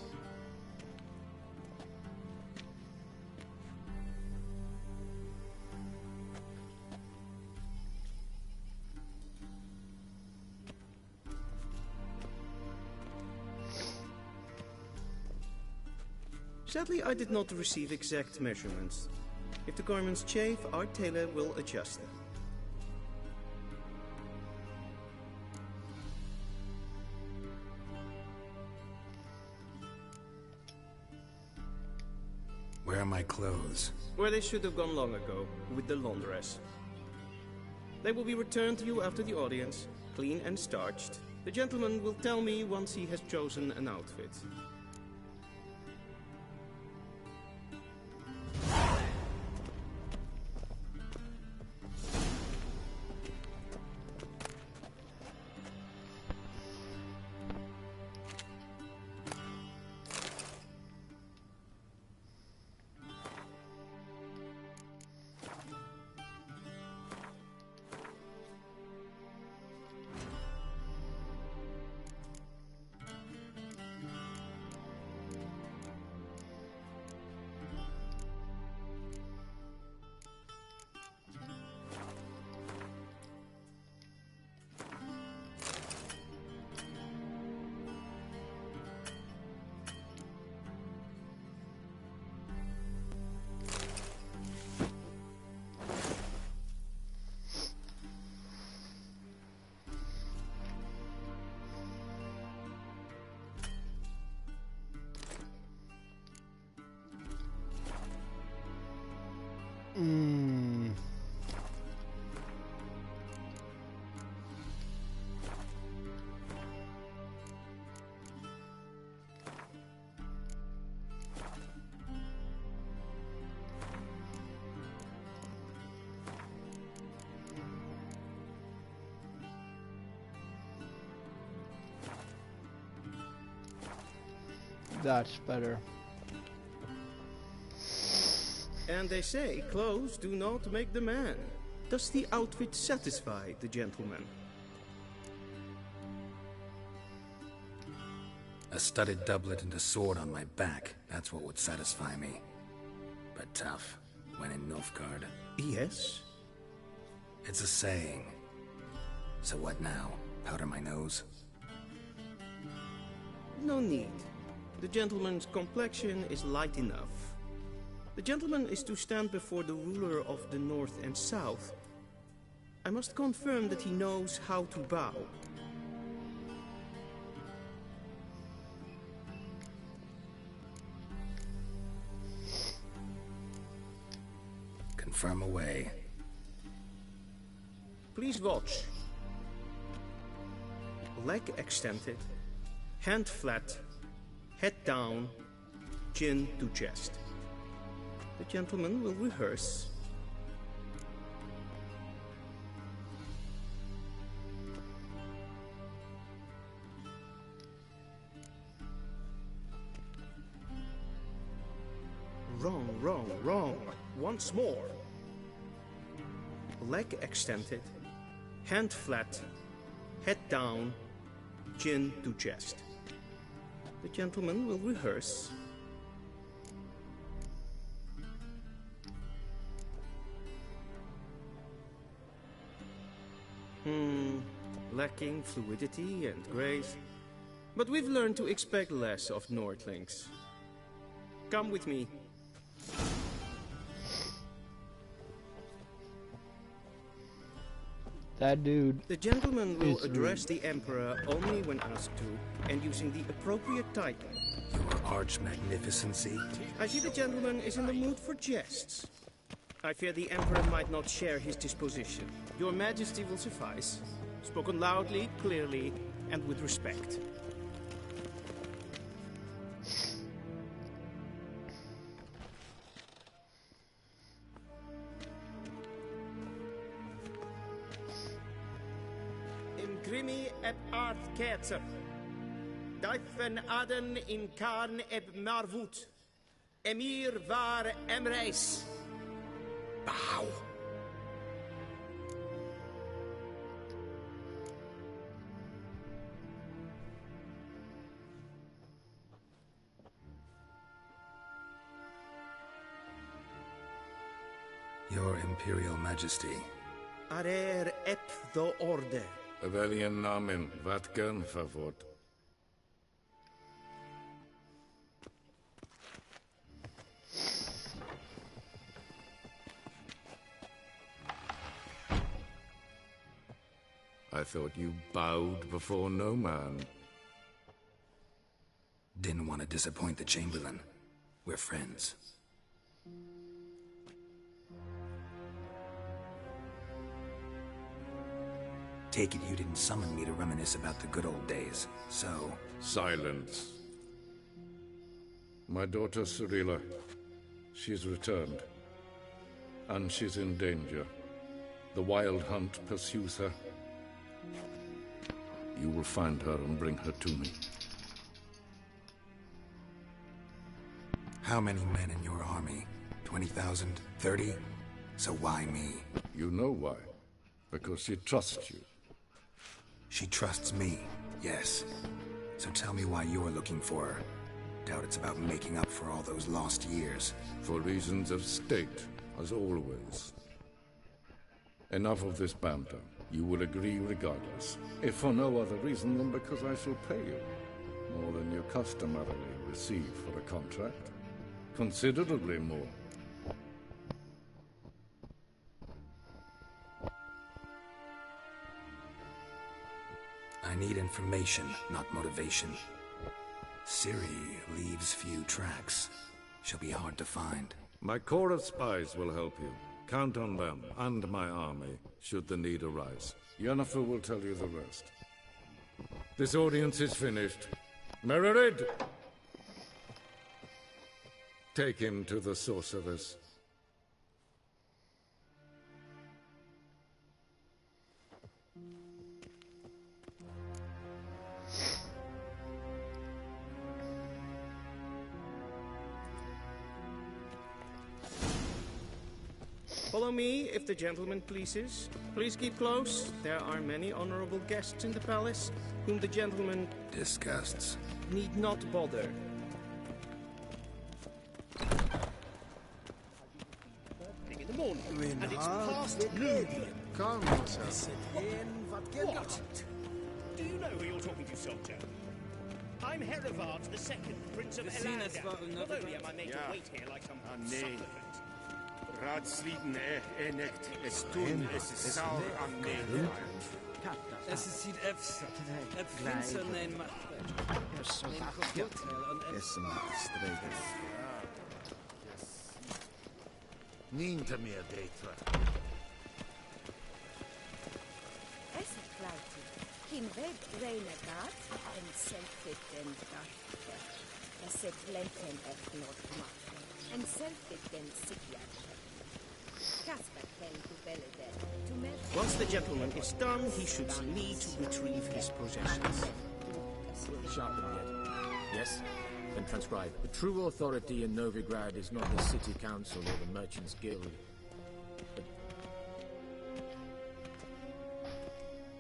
Sadly, I did not receive exact measurements. If the garments chafe, our tailor will adjust them. Where are my clothes? Where they should have gone long ago, with the laundress. They will be returned to you after the audience, clean and starched. The gentleman will tell me once he has chosen an outfit. That's better. And they say clothes do not make the man. Does the outfit satisfy the gentleman? A studded doublet and a sword on my back, that's what would satisfy me. But tough, when in Nilfgaard. Yes? It's a saying. So what now? Powder my nose? No need. The gentleman's complexion is light enough. The gentleman is to stand before the ruler of the North and South. I must confirm that he knows how to bow. Confirm away. Please watch. Leg extended, hand flat, head down, chin to chest. The gentleman will rehearse. Wrong, wrong, wrong. Once more. Leg extended, hand flat, head down, chin to chest. The gentleman will rehearse. Lacking fluidity and grace. But we've learned to expect less of Nordlings. Come with me. That dude. The gentleman will address the Emperor only when asked to, and using the appropriate title. Your arch magnificency? I see the gentleman is in the mood for jests. I fear the Emperor might not share his disposition. Your Majesty will suffice. Spoken loudly, clearly, and with respect. Imgrimi eb art ketzer. Daifen aden in karn eb marvut. Emir var emreis. Bow. Your Imperial Majesty. Arer ep the orde. Welchen Namen? Wat gern verwort? I thought you bowed before no man. Didn't want to disappoint the Chamberlain. We're friends. Take it you didn't summon me to reminisce about the good old days, so... Silence. My daughter Cirilla, she's returned. And she's in danger. The Wild Hunt pursues her. You will find her and bring her to me. How many men in your army? 20,000? 30? So why me? You know why. Because she trusts you. She trusts me, yes. So tell me why you're looking for her. Doubt it's about making up for all those lost years. For reasons of state, as always. Enough of this banter. You will agree regardless. If for no other reason than because I shall pay you. More than you customarily receive for a contract. Considerably more. I need information, not motivation. Ciri leaves few tracks. She'll be hard to find. My corps of spies will help you. Count on them, and my army, should the need arise. Yennefer will tell you the rest. This audience is finished. Mererid! Take him to the sorceress. Follow me, if the gentleman pleases. Please keep close. There are many honorable guests in the palace, whom the gentleman disgusts. Need not bother. In the morning, and it's past noon. Calm yourself. What? Do you know who you're talking to, soldier? I'm Herivard II, Prince of Elander. Not only am I made to wait here like some supplicant. Raadsliden echt es tun, es is saur an me. Es is hier efsa. Et finser nein macht. Niente meer deitwa. Es is fluity. Kin ved renegat en selfit den dachte. Es het lenten et not macht. En selfit den sikjat. Casper came to Beleder to measure. Once the gentleman is done, he should need to retrieve his possessions. Sharpen yet. Yes? Then transcribe. The true authority in Novigrad is not the city council or the merchants' guild.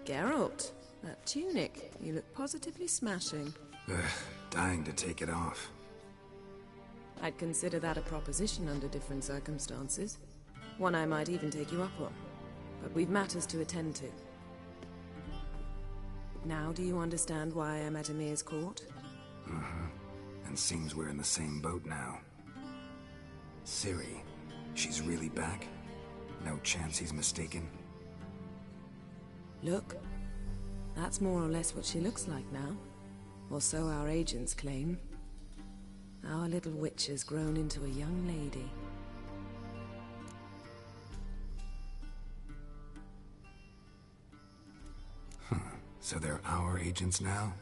Geralt, that tunic. You look positively smashing. Dying to take it off. I'd consider that a proposition under different circumstances. One I might even take you up on. But we've matters to attend to. Now do you understand why I'm at Emir's court? Mm-hmm. And seems we're in the same boat now. Ciri, she's really back? No chance he's mistaken? Look, that's more or less what she looks like now. Or so our agents claim. Our little witch has grown into a young lady. So they're our agents now?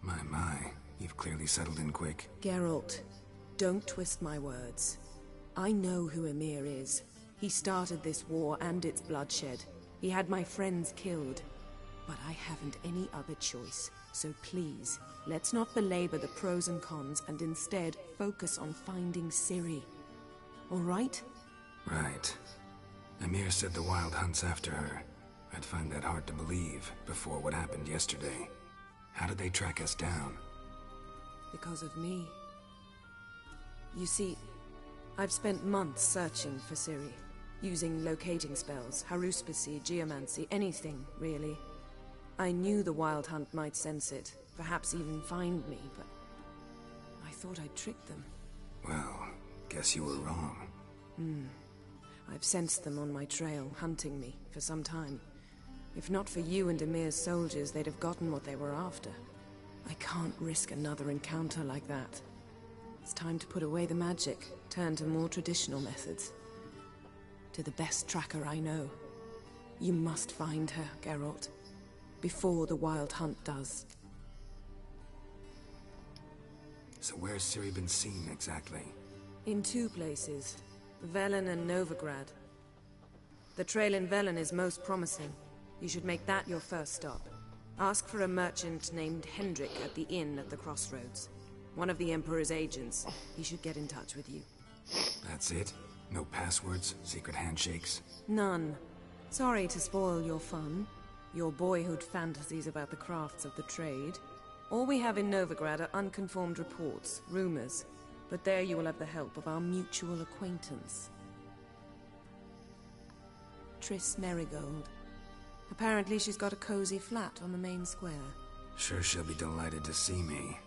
My, you've clearly settled in quick. Geralt, don't twist my words. I know who Emir is. He started this war and its bloodshed. He had my friends killed. But I haven't any other choice. So please, let's not belabor the pros and cons and instead focus on finding Ciri. All right? Right. Emir said the Wild Hunt's after her. I'd find that hard to believe before what happened yesterday. How did they track us down? Because of me. You see, I've spent months searching for Ciri, using locating spells, haruspicy, geomancy, anything, really. I knew the Wild Hunt might sense it, perhaps even find me, but I thought I'd tricked them. Well, guess you were wrong. I've sensed them on my trail, hunting me, for some time. If not for you and Emir's soldiers, they'd have gotten what they were after. I can't risk another encounter like that. It's time to put away the magic, turn to more traditional methods. To the best tracker I know. You must find her, Geralt. Before the Wild Hunt does. So where's Ciri been seen, exactly? In two places. Velen and Novigrad. The trail in Velen is most promising. You should make that your first stop. Ask for a merchant named Hendrik at the inn at the crossroads. One of the Emperor's agents. He should get in touch with you. That's it? No passwords? Secret handshakes? None. Sorry to spoil your fun. Your boyhood fantasies about the crafts of the trade. All we have in Novigrad are unconfirmed reports, rumors. But there you will have the help of our mutual acquaintance. Triss Merigold. Apparently she's got a cozy flat on the main square. Sure she'll be delighted to see me.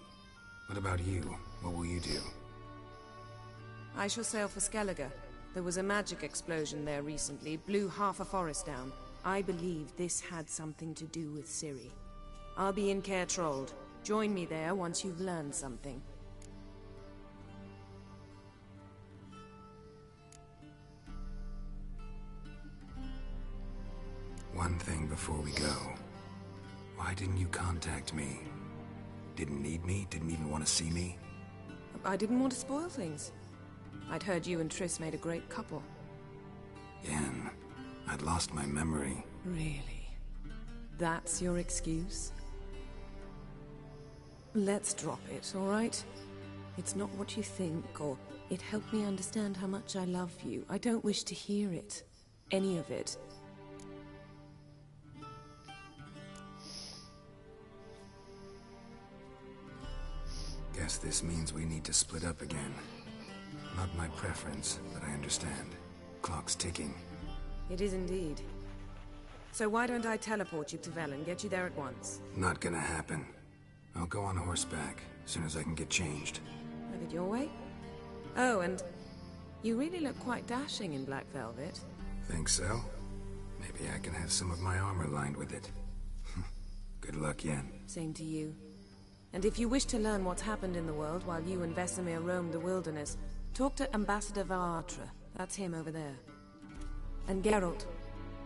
What about you? What will you do? I shall sail for Skellige. There was a magic explosion there recently, blew half a forest down. I believe this had something to do with Ciri. I'll be in Caer Trold. Join me there once you've learned something. One thing before we go. Why didn't you contact me? Didn't need me? Didn't even want to see me? I didn't want to spoil things. I'd heard you and Triss made a great couple. Yen, I'd lost my memory. Really? That's your excuse? Let's drop it, all right? It's not what you think, or it helped me understand how much I love you. I don't wish to hear it. any of it. Guess this means we need to split up again. Not my preference, but I understand. Clock's ticking. It is indeed. So why don't I teleport you to Velen, get you there at once? Not gonna happen. I'll go on horseback, as soon as I can get changed. Have it your way? Oh, and you really look quite dashing in black velvet. Think so? Maybe I can have some of my armor lined with it. Good luck, Yen. Same to you. And if you wish to learn what's happened in the world while you and Vesemir roamed the wilderness, talk to Ambassador Varatra. That's him over there. And Geralt,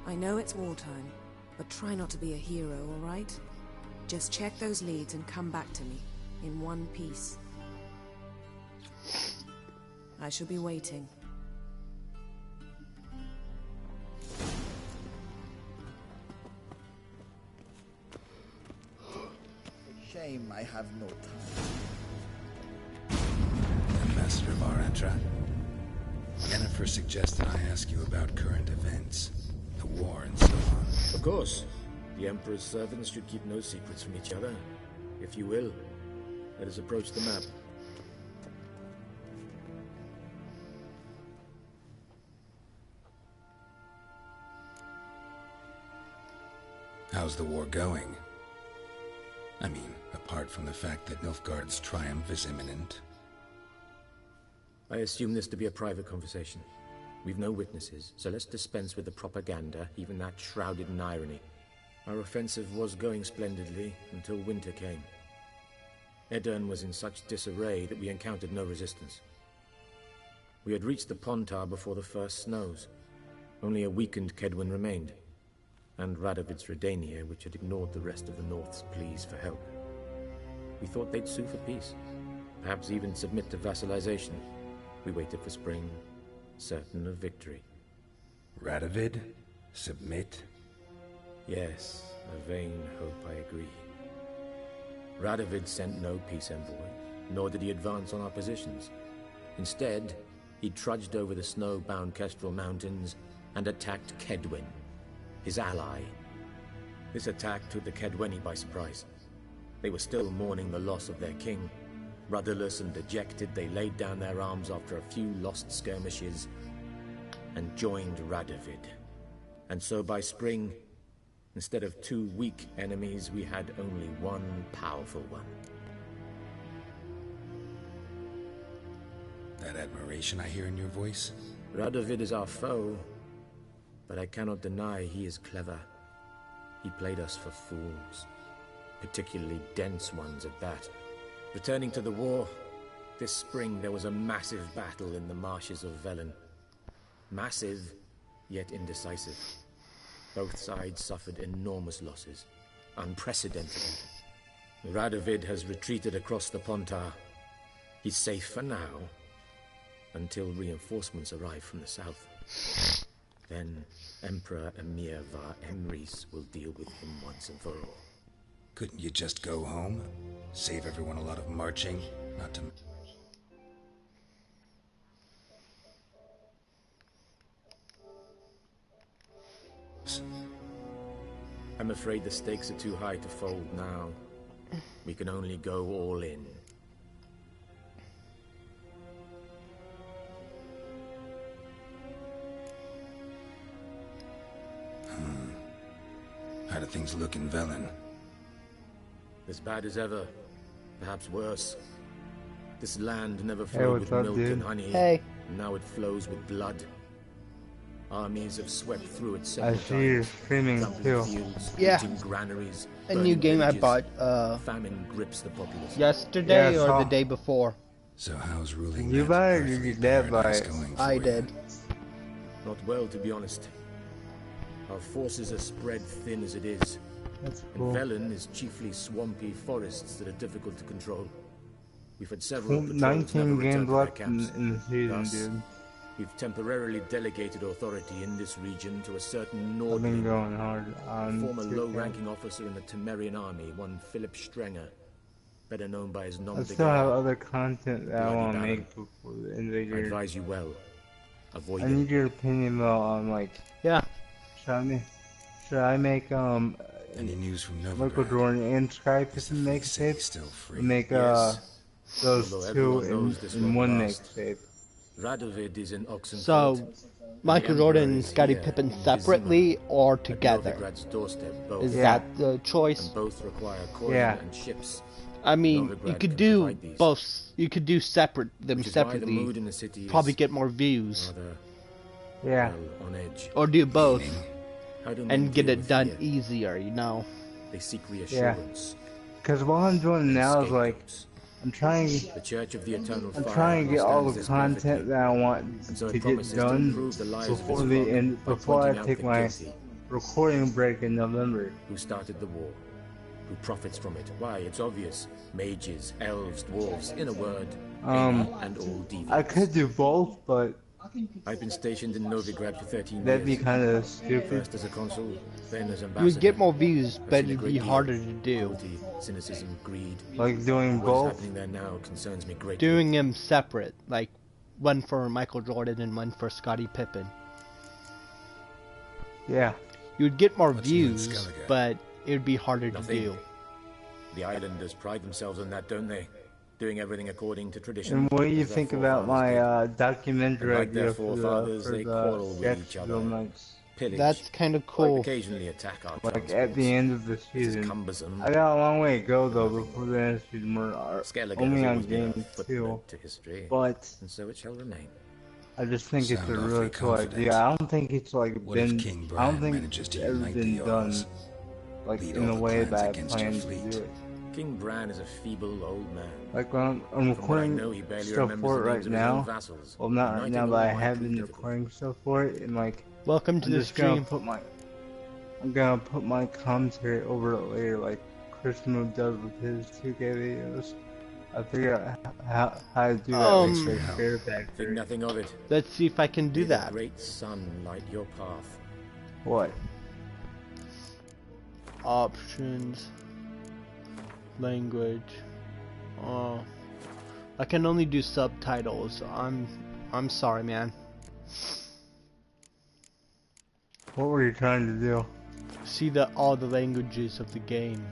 I know it's wartime, but try not to be a hero, all right? Just check those leads and come back to me, in one piece. I shall be waiting. Shame I have no time. Ambassador Varatra. Yennefer suggested I ask you about current events, the war and so on. Of course. The Emperor's servants should keep no secrets from each other. If you will, let us approach the map. How's the war going? I mean, apart from the fact that Nilfgaard's triumph is imminent. I assume this to be a private conversation. We've no witnesses, so let's dispense with the propaganda, even that shrouded in irony. Our offensive was going splendidly until winter came. Edirn was in such disarray that we encountered no resistance. We had reached the Pontar before the first snows. Only a weakened Kedwin remained, and Radovid's Redania, which had ignored the rest of the North's pleas for help. We thought they'd sue for peace, perhaps even submit to vassalization. We waited for spring, certain of victory. Radovid? Submit? Yes, a vain hope, I agree. Radovid sent no peace envoy, nor did he advance on our positions. Instead, he trudged over the snow-bound Kestrel Mountains and attacked Kedwen, his ally. This attack took the Kedweni by surprise. They were still mourning the loss of their king. Rudderless and dejected, they laid down their arms after a few lost skirmishes and joined Radovid. And so by spring, instead of two weak enemies, we had only one powerful one. That admiration I hear in your voice? Radovid is our foe, but I cannot deny he is clever. He played us for fools, particularly dense ones at that. Returning to the war, this spring there was a massive battle in the marshes of Velen. Massive, yet indecisive. Both sides suffered enormous losses, unprecedented. Radovid has retreated across the Pontar. He's safe for now, until reinforcements arrive from the south. Then Emperor Emir var Emrys will deal with him once and for all. Couldn't you just go home? Save everyone a lot of marching? Not to... I'm afraid the stakes are too high to fold now. We can only go all in. How do things look in Velen? As bad as ever, perhaps worse. This land never flowed with milk and honey, and now it flows with blood. Armies have swept through it several times. I see you streaming too. Fields, granaries, a new game I bought famine grips the populace. yesterday or the day before. So how's ruling You buy it or your dad buy it? I did. Not well, to be honest. Our forces are spread thin as it is. That's cool. And Velen is chiefly swampy forests that are difficult to control. We've had several patrols 19 never games return to their left camps. in the season, Thus, dude. we've temporarily delegated authority in this region to a certain I've been Nordling, going hard a on former 2K. low-ranking officer in the Temerian army, one Philip Strenger, better known by his nom I de still have guerre, other content that I Bloody want to Baron. make before the end of the I year. advise you well. avoid I him. need your opinion though on like. Yeah. Should I make Any news from Michael Novigrad? Jordan and Skype Is the to make city tape? still free? Make Yes. those Although two everyone knows this in won't one last. mixtape. Radovid is in Oxenfurt. So, Michael Jordan and Scottie Pippen separately or together? Both. Is that the choice? And both require coin Yeah. and ships. I mean, Novigrad you could can do provide these. both. You could do them Which is why the separately. mood in the city Probably is get more views. rather, Yeah. well, on edge. Or do both. How do men And get deal it with done fear? easier, you know? They seek Yeah. reassurance. Because what I'm doing now is like, I'm trying. The Church of the Eternal I'm Fire trying to get all understands the this content that I want and so it to get promises to done improve the lives of before its the folk end. by Before I pointing out take the my guilty. recording break in November. Who started the war? Who profits from it? Why, it's obvious. Mages, elves, dwarves, in a word, any and all deviants. I could do both, but I've been stationed in Novigrad for 13 that'd be years. kind of stupid. First as a consul, then as ambassador. You would get more views, I've but seen a it'd great be deal. harder to do. Cruelty, cynicism, greed. Like doing What both? is happening there now concerns me greatly. Doing them separate, like one for Michael Jordan and one for Scottie Pippen. Yeah. You'd get more What's new in views, Skellige? but it would be harder Nothing. to do. The islanders pride themselves on that, don't they? Doing everything according to tradition. And what do you as their think about forefathers my did. documentary And like their idea for forefathers, they quarrel the with each other. Jacksonville Knights? Pillage. That's kind of Quite cool. occasionally attack our Like at transports. the end of the This is season. cumbersome. I got a long way to go though before the end of the season. We're Skellige only has on always been a game 2. footnote to history, But and so it shall remain. I just think it's Sound a awfully really cool confident. idea. I don't think it's like What if been. King I don't Bran think manages to it's ever unite been the done Jarls? like Lead in all the the way clans that I against your plan to fleet? do it. King Bran is a feeble old man. Like when I'm From what I recording know, he barely stuff remembers for the it right names of his own now. vassals. Well, not right Uniting now, all but I might have prove been difficult. recording stuff for it, and like. Welcome to I'm the just gonna stream. I'm gonna put my commentary over it later, like Chris Move does with his 2K videos. I figure out how to do that with the Fair Think Factory. nothing of it. Let's see if I can do May the that. great sun light your path. What? Options. Language. I can only do subtitles. I'm sorry, man. What were you trying to do? See all the languages of the game.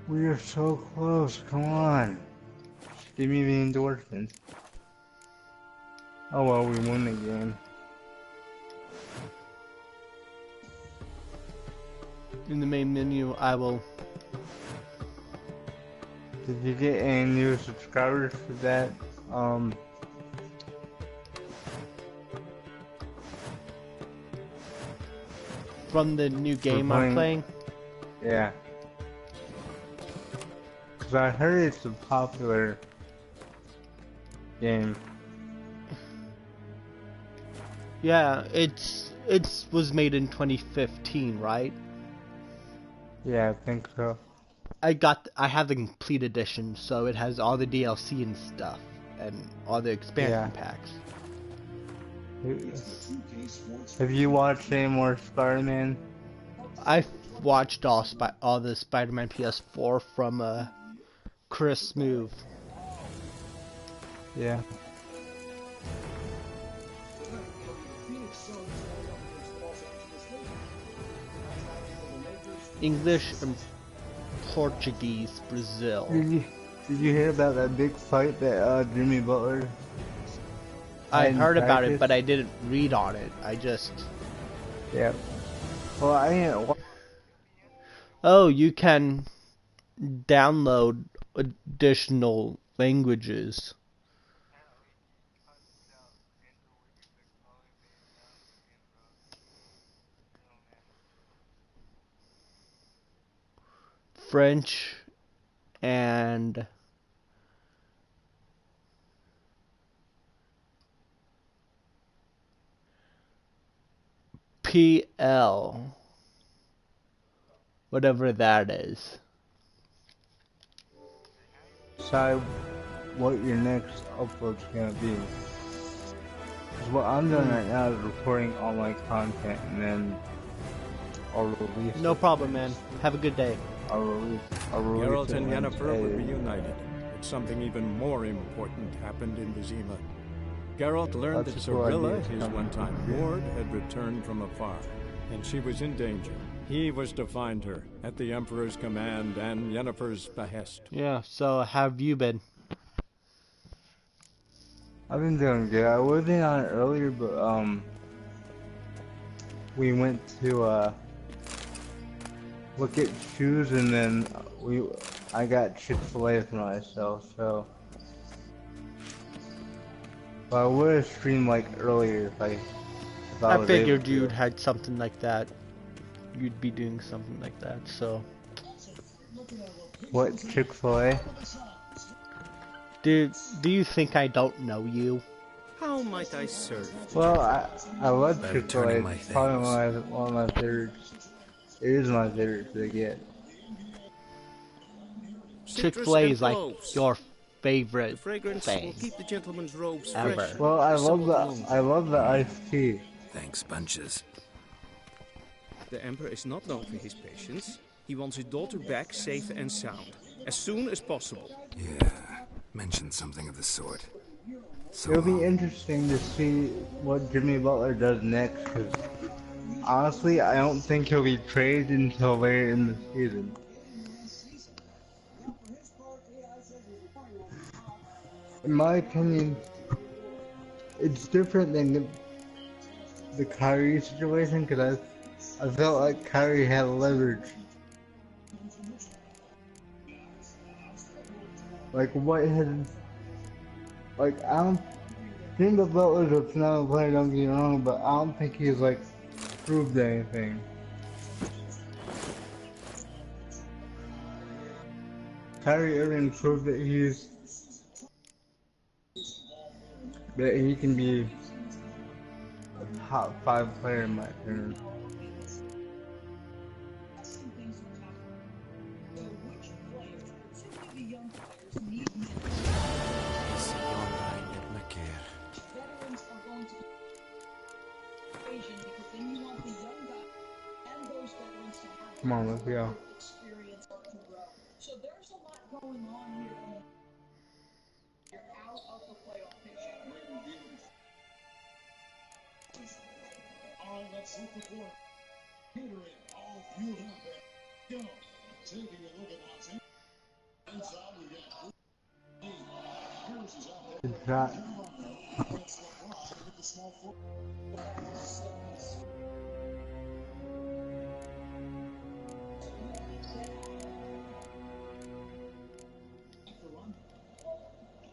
We are so close, come on. Just give me the endorsement. Oh well, we won the game. In the main menu, I will. Did you get any new subscribers for that? From the new game I'm playing? Yeah. Cause I heard it's a popular game. Yeah, it was made in 2015, right? Yeah, I think so. I have the complete edition, so it has all the DLC and stuff, and all the expansion packs. Have you watched any more Spider-Man? I've watched all the Spider-Man PS4 from Chris Move. Yeah. English and Portuguese, Brazil. Did you hear about that big fight that Jimmy Butler? I had in heard about it, practice? but I didn't read on it. I just. Yeah. Well, I didn't. Oh, you can download additional languages. French and PL, whatever that is. Decide what your next upload's gonna be. 'Cause what I'm doing right now is recording all my content and then I'll release No it. problem, man. Have a good day. I'll release Geralt it and when it's Yennefer were edited. reunited. It something even more important happened in Vizima. Geralt learned That's that a cool Cirilla, idea. his one-time ward, had returned from afar, and she was in danger. He was to find her, at the Emperor's command and Yennefer's behest. Yeah, so how have you been? I've been doing good. I wasn't on it earlier, but we went to look at shoes, and then I got Chick-fil-A for myself. So, but I would have streamed like earlier if I I was figured able to. you'd had something like that. You'd be doing something like that, so. What, Chick-fil-A? Do you think I don't know you? How might I serve? Well, I love By Chick-fil-A. returning my It's probably things. one of my favorites. It is my favorite to get. Chick-fil-A is like cloves. your favorite The fragrance thing will keep the gentleman's robes ever. fresh. Well, I somewhat love the iced tea. Thanks, bunches. The Emperor is not known for his patience. He wants his daughter back safe and sound, as soon as possible. Yeah, mentioned something of the sort. So It'll be interesting to see what Jimmy Butler does next, because honestly, I don't think he'll be traded until later in the season. In my opinion, it's different than the Kyrie situation, because I felt like Kyrie had leverage. Like, I don't think the Butler's a phenomenal player, don't get me wrong, but I don't think he's, like, proved anything. Kyrie Irving proved that he can be a top 5 player in my opinion. Come on, let's go. So there's a lot going on here. You're out of the playoff picture. All right, let's hit the floor. Catering all fueled up there. Go. Taking a look at what's in. Inside we got. Here's his out. Good shot. That's LeBron with the small foot.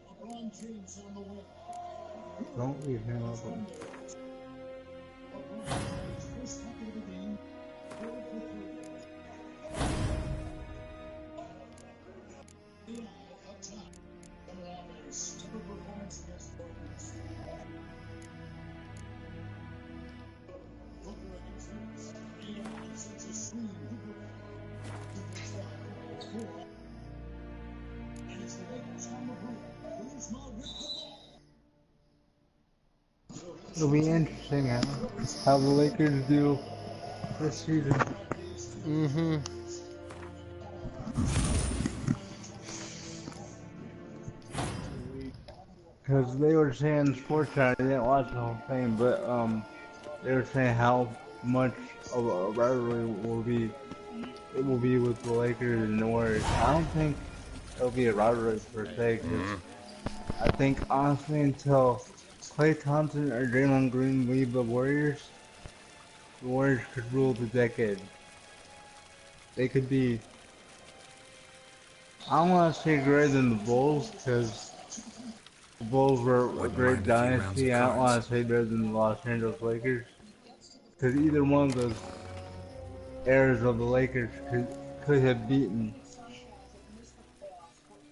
LeBron James on the win. Don't leave him open. It'll be interesting how the Lakers do this season. Mm-hmm. Because they were saying Sports Center, I didn't watch the whole thing, but they were saying how much of a rivalry it will be with the Lakers and the Warriors. I don't think it'll be a rivalry per se, because I think honestly until Klay Thompson or Draymond Green leave the Warriors could rule the decade. They could be, I don't want to say greater than the Bulls, because the Bulls were a great dynasty. I don't want to say better than the Los Angeles Lakers, because either one of those eras of the Lakers could have beaten.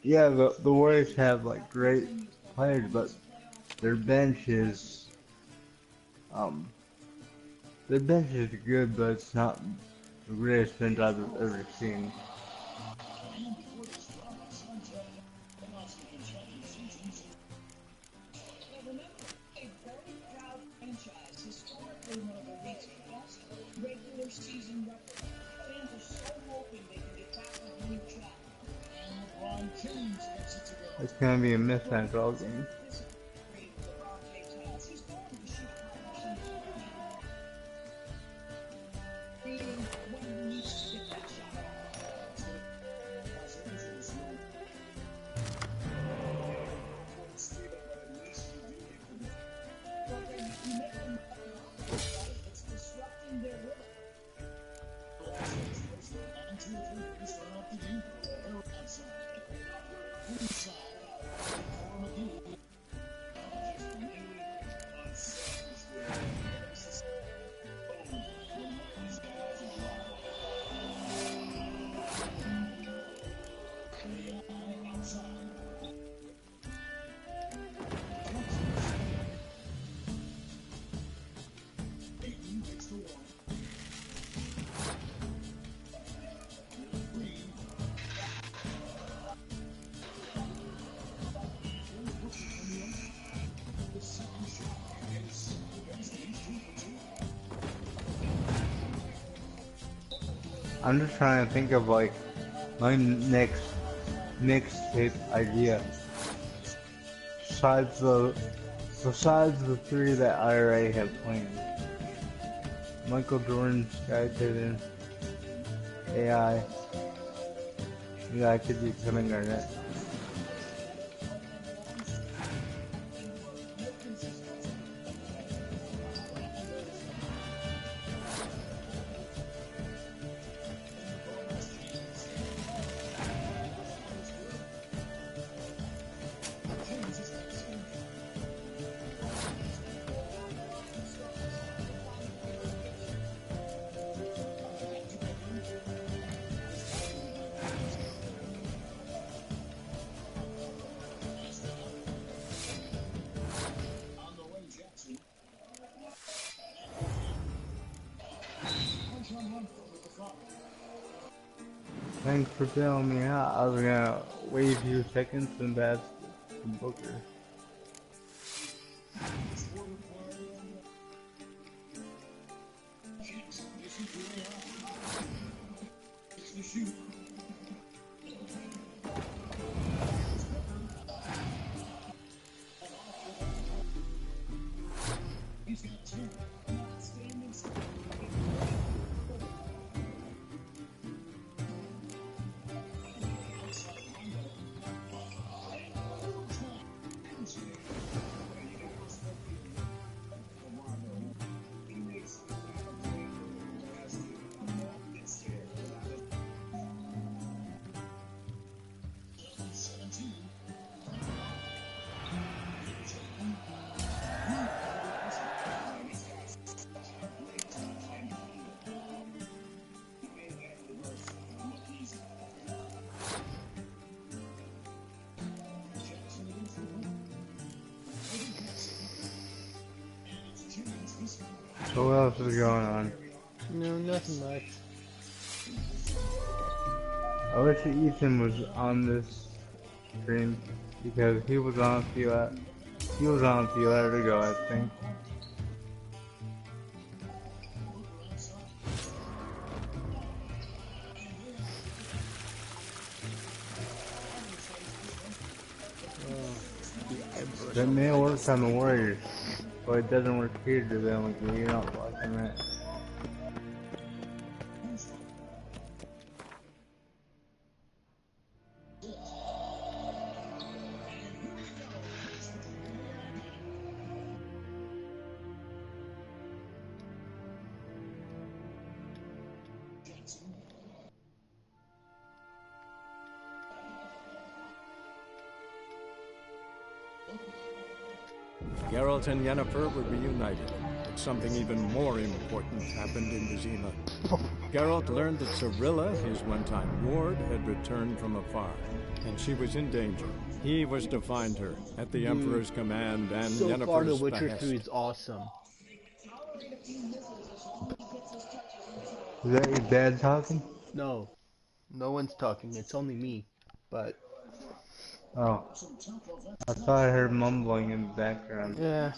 Yeah, the Warriors have like great players, but their bench is good, but it's not the greatest bench I've ever seen. Regular season record. Fans are so hoping they can get back on the new track. And LeBron It's gonna be a mismatch all game. I'm just trying to think of like my next mixtape idea. Besides the three that I already have planned. Michael Jordan, Sky Titan, AI. Yeah, I could be Kevin Garnett. Thanks for bailing me out. I was gonna wait a few seconds and pass to Booker. So what else is going on? No, nothing much. I wish Ethan was on this stream because he was on a few hours ago, I think. That may work on the Warriors, but it doesn't work here to them. Like, you're not watching that. Geralt and Yennefer were reunited, but something even more important happened in Vizima. Geralt learned that Cirilla, his one-time ward, had returned from afar, and she was in danger. He was to find her, at the Emperor's command and So Yennefer's far, The Witcher behest. 3 is awesome. Is that your dad talking? No, no one's talking. It's only me. But Oh, I thought I heard mumbling in the background. yeah,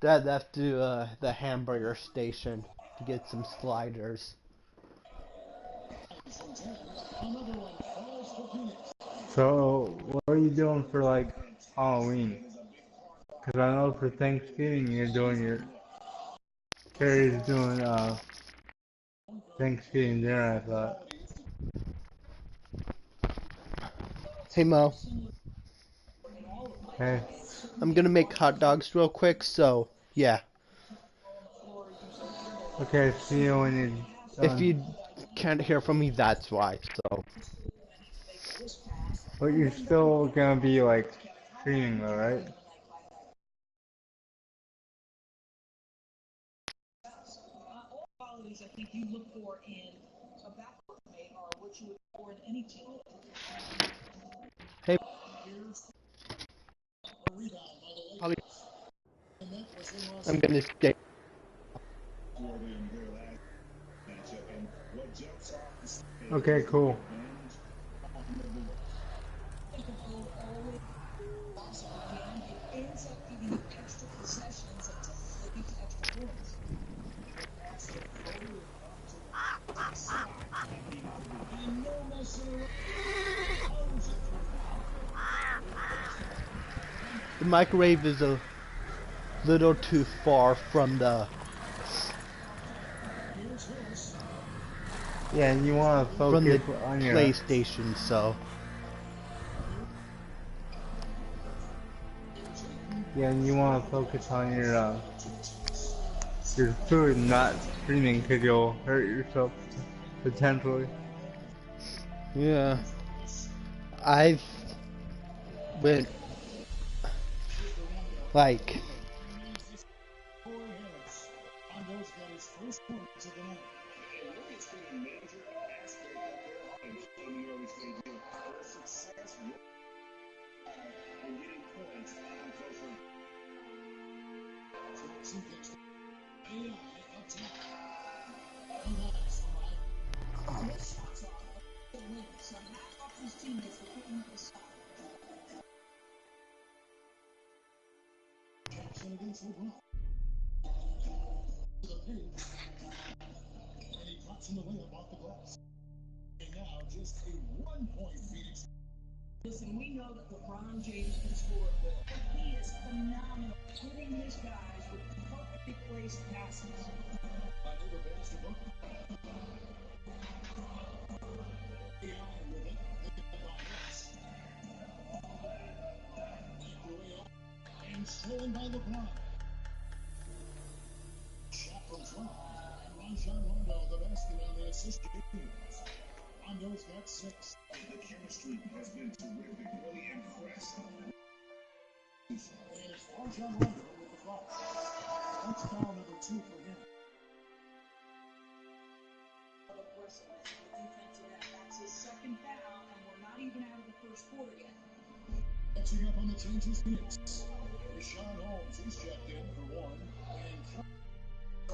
Dad left to the hamburger station to get some sliders. So, what are you doing for like Halloween? Because I know for Thanksgiving you're doing your Carrie's doing Thanksgiving dinner. I thought. Hey Mo. Hey. I'm gonna make hot dogs real quick, so yeah. Okay, see you when you're If done. you can't hear from me, that's why, so. But you're still gonna be like streaming though, right? Hey. Probably. I'm gonna stay. Okay, cool. The microwave is a little too far from the. Yeah, and you want to From the focus on your PlayStation, so. Yeah, and you want to focus on your food, not streaming, because you'll hurt yourself potentially. Yeah. I've been like Listen, we know that LeBron James can score at will. He is phenomenal, hitting his guys with perfectly placed passes. And stolen by LeBron. Shot from front. Rajon Rondo, the basket on the assist. Rondo's got 6. The chemistry has been terrific. Really impressed. And it's Rajon Rondo with the foul. That's foul number 2 for him. That's his second foul, and we're not even out of the first quarter yet. Catching up on the changes minutes. Rashawn Holmes, he's checked in for 1.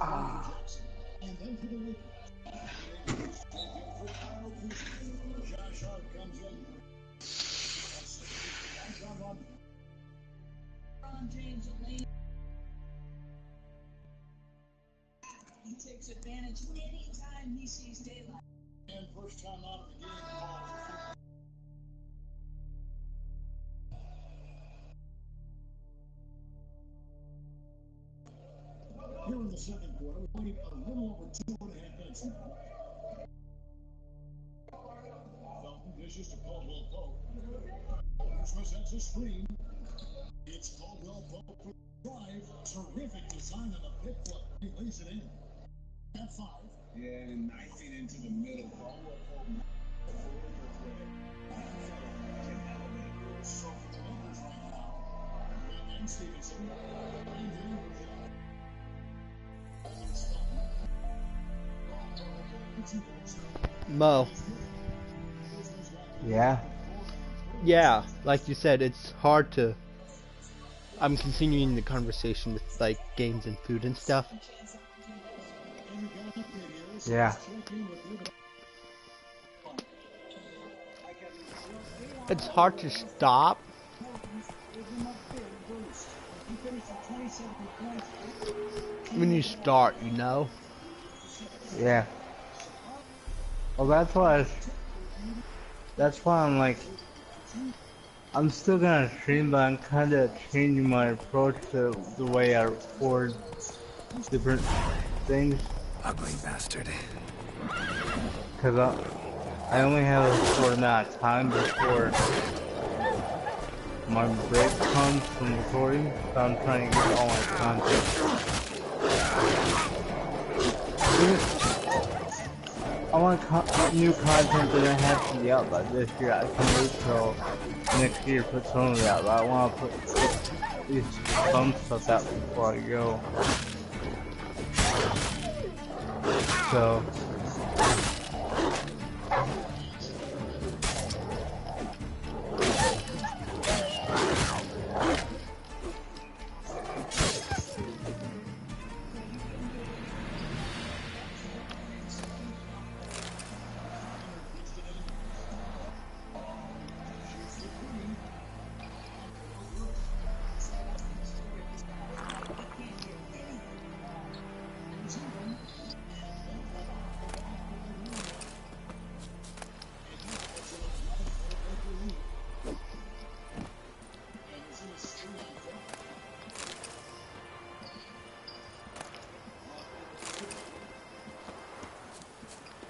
And Jackson. And then for the Lakers. Josh Hart comes in. LeBron James lane. He takes advantage anytime he sees daylight. And first time out of the game. Here in the second quarter, we played a little over 2.5 minutes now. Felton dishes to Caldwell Pope. Christmas has a screen. It's Caldwell Pope for the drive. Terrific design on the pick flip. He lays it in. At 5. Yeah, and knifing into the middle. Caldwell Pope. So for the Lakers right now, and Stevenson, and Mo. Yeah. Yeah, like you said, it's hard to. I'm continuing the conversation with like games and food and stuff. Yeah. It's hard to stop. When you start, you know? Yeah. Well, that's why I'm like I'm still gonna stream, but I'm kind of changing my approach to the way I record different things. Ugly bastard. Because I only have a short amount of time before my break comes from recording, so I'm trying to get all my content. I want new content that doesn't have to be out by this year. I can wait till next year to put some of it out, but I want to put at least some stuff out before I go. So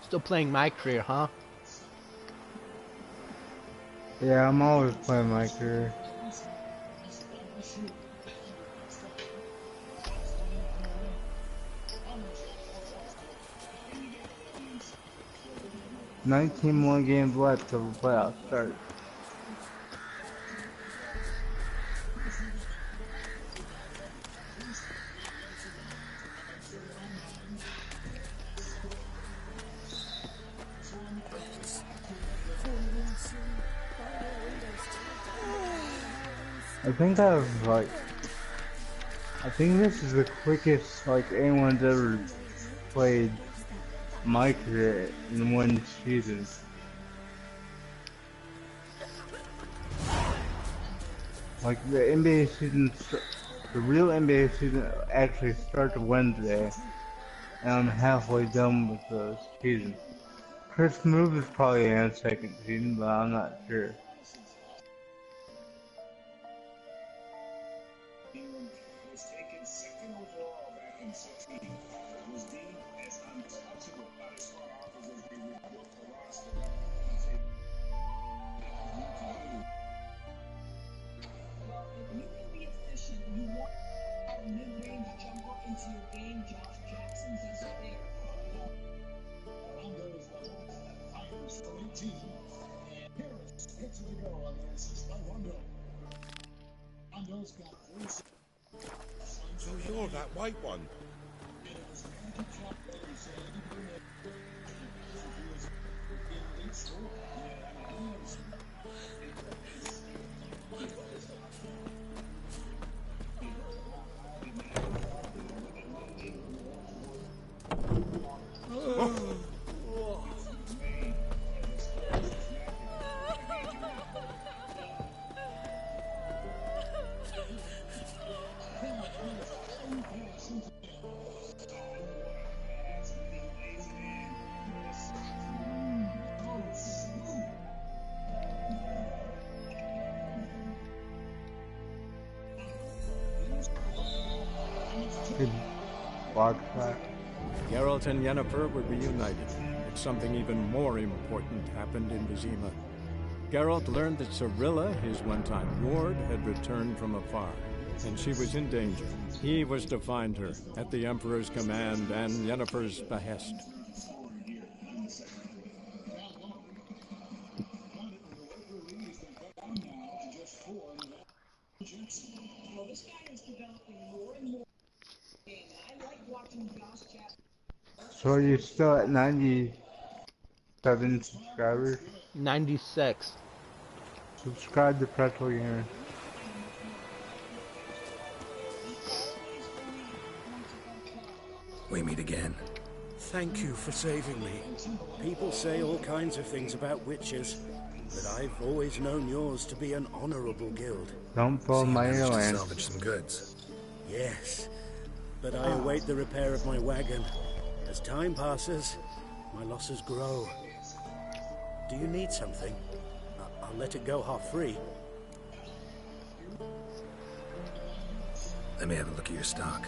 Still playing my career, huh? yeah, I'm always playing my career. $19 games left till the playoffs start. I think this is the quickest anyone's ever played my career in one season. Like the NBA season, the real NBA season actually starts Wednesday, and I'm halfway done with the season. Chris Move is probably in a second season, but I'm not sure. Was taken second overall back in 16. Was deemed as untouchable by his front office as they rebuilt the roster. You can be efficient. You want a mid-range jumper into your game. Josh Jackson does it there. Rondo is level. Fires from 18. And Harris gets it to go on the assist by Rondo. Rondo's got 3. So you're that white one? Good block shot. Geralt and Yennefer were reunited, but something even more important happened in Vizima. Geralt learned that Cirilla, his one-time ward, had returned from afar, and she was in danger. He was to find her, at the Emperor's command and Yennefer's behest. So are you still at 97 subscribers? 96. Subscribe to Pretzel Gamer. We meet again. Thank you for saving me. People say all kinds of things about witches, but I've always known yours to be an honorable guild. Don't follow my managed to land. salvage some goods. Yes, but I await the repair of my wagon. As time passes, my losses grow. Do you need something? I'll let it go half-free. Let me have a look at your stock.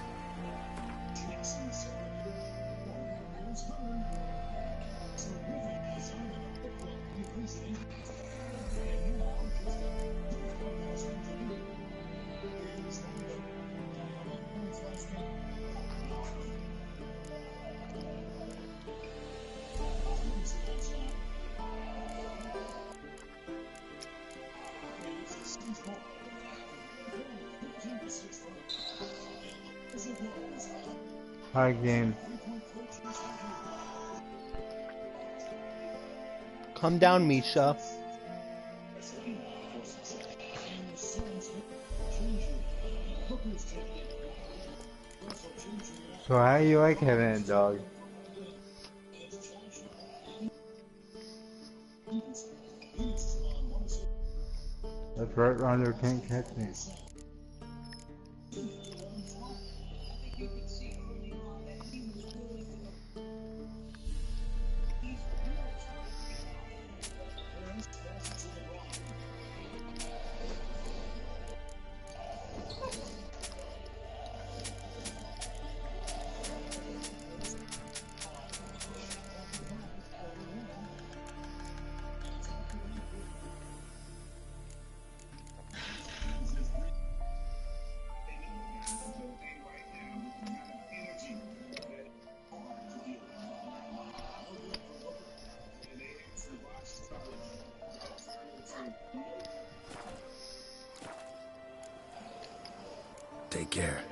High game. Calm down, Misha. So how do you like having a dog? That's right, Rondo can't catch me. Take care.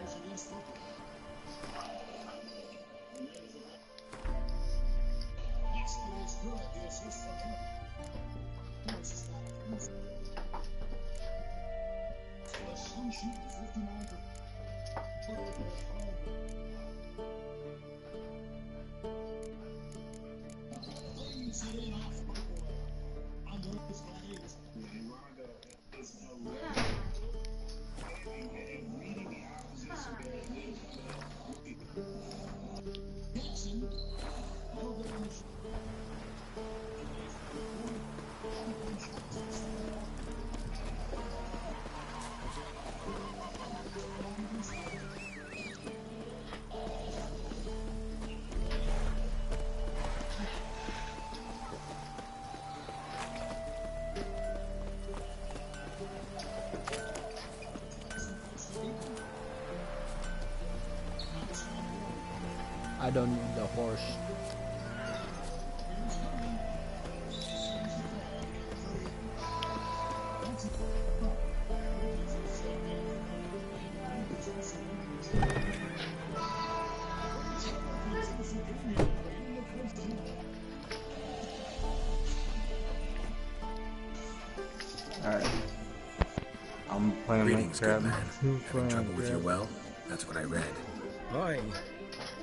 I don't need the horse. Alright. I'm playing Greetings, good Minecraft. man. Having trouble with your well? That's what I read. Aye.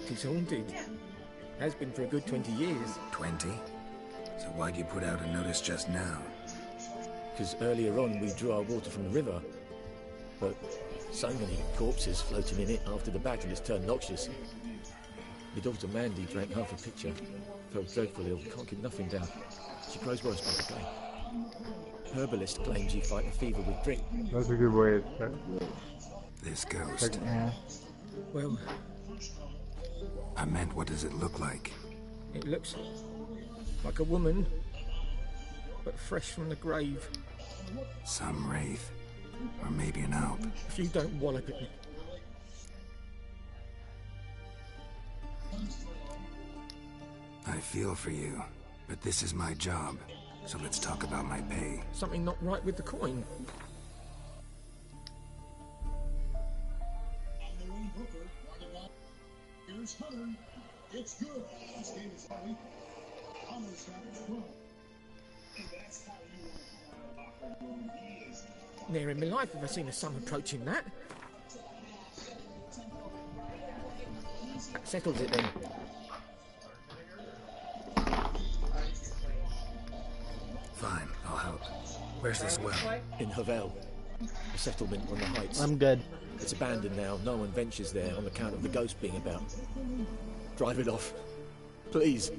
It's haunted. Has been for a good 20 years. 20? So why'd you put out a notice just now? Because earlier on we drew our water from the river. But so many corpses floating in it after the battle has turned noxious. My daughter Mandy drank half a pitcher. Felt dreadfully ill, can't keep nothing down. She grows worse by the day. Herbalist claims you fight a fever with drink. That's a good way to start. This ghost. Well, I meant, what does it look like? it looks like a woman, but fresh from the grave. Some wraith. Or maybe an alp. If you don't wallop it. I feel for you, but this is my job. So let's talk about my pay. Something not right with the coin. Here's Hunter. It's good. This game is heavy. Hunter's got 12. And that's how you want to locker room is. Never in my life have I seen a sun approaching that. That settles it then. Fine, I'll help. Where's this well? In Havel. A settlement on the heights. I'm good. It's abandoned now. No one ventures there on account of the ghost being about. Drive it off. Please.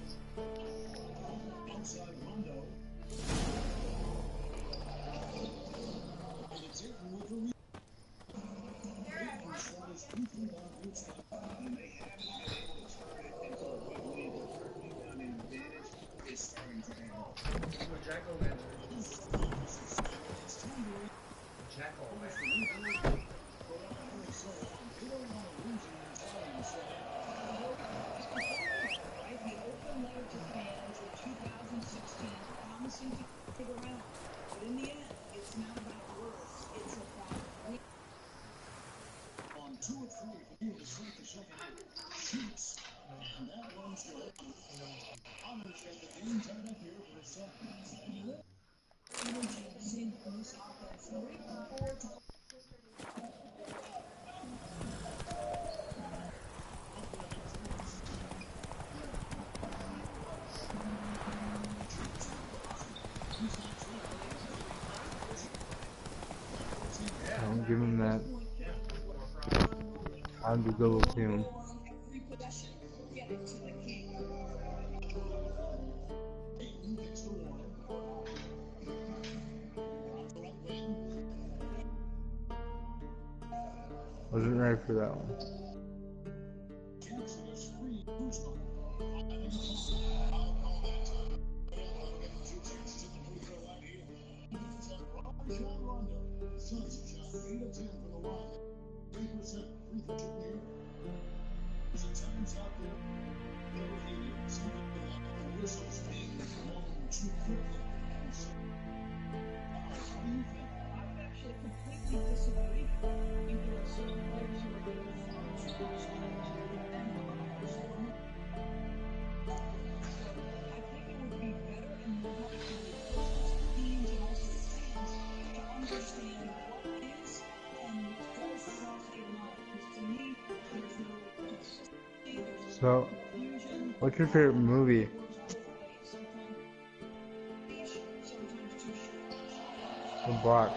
Don't give him that. I'll do double team. Wasn't ready for that one. So, what's your favorite movie? The Block.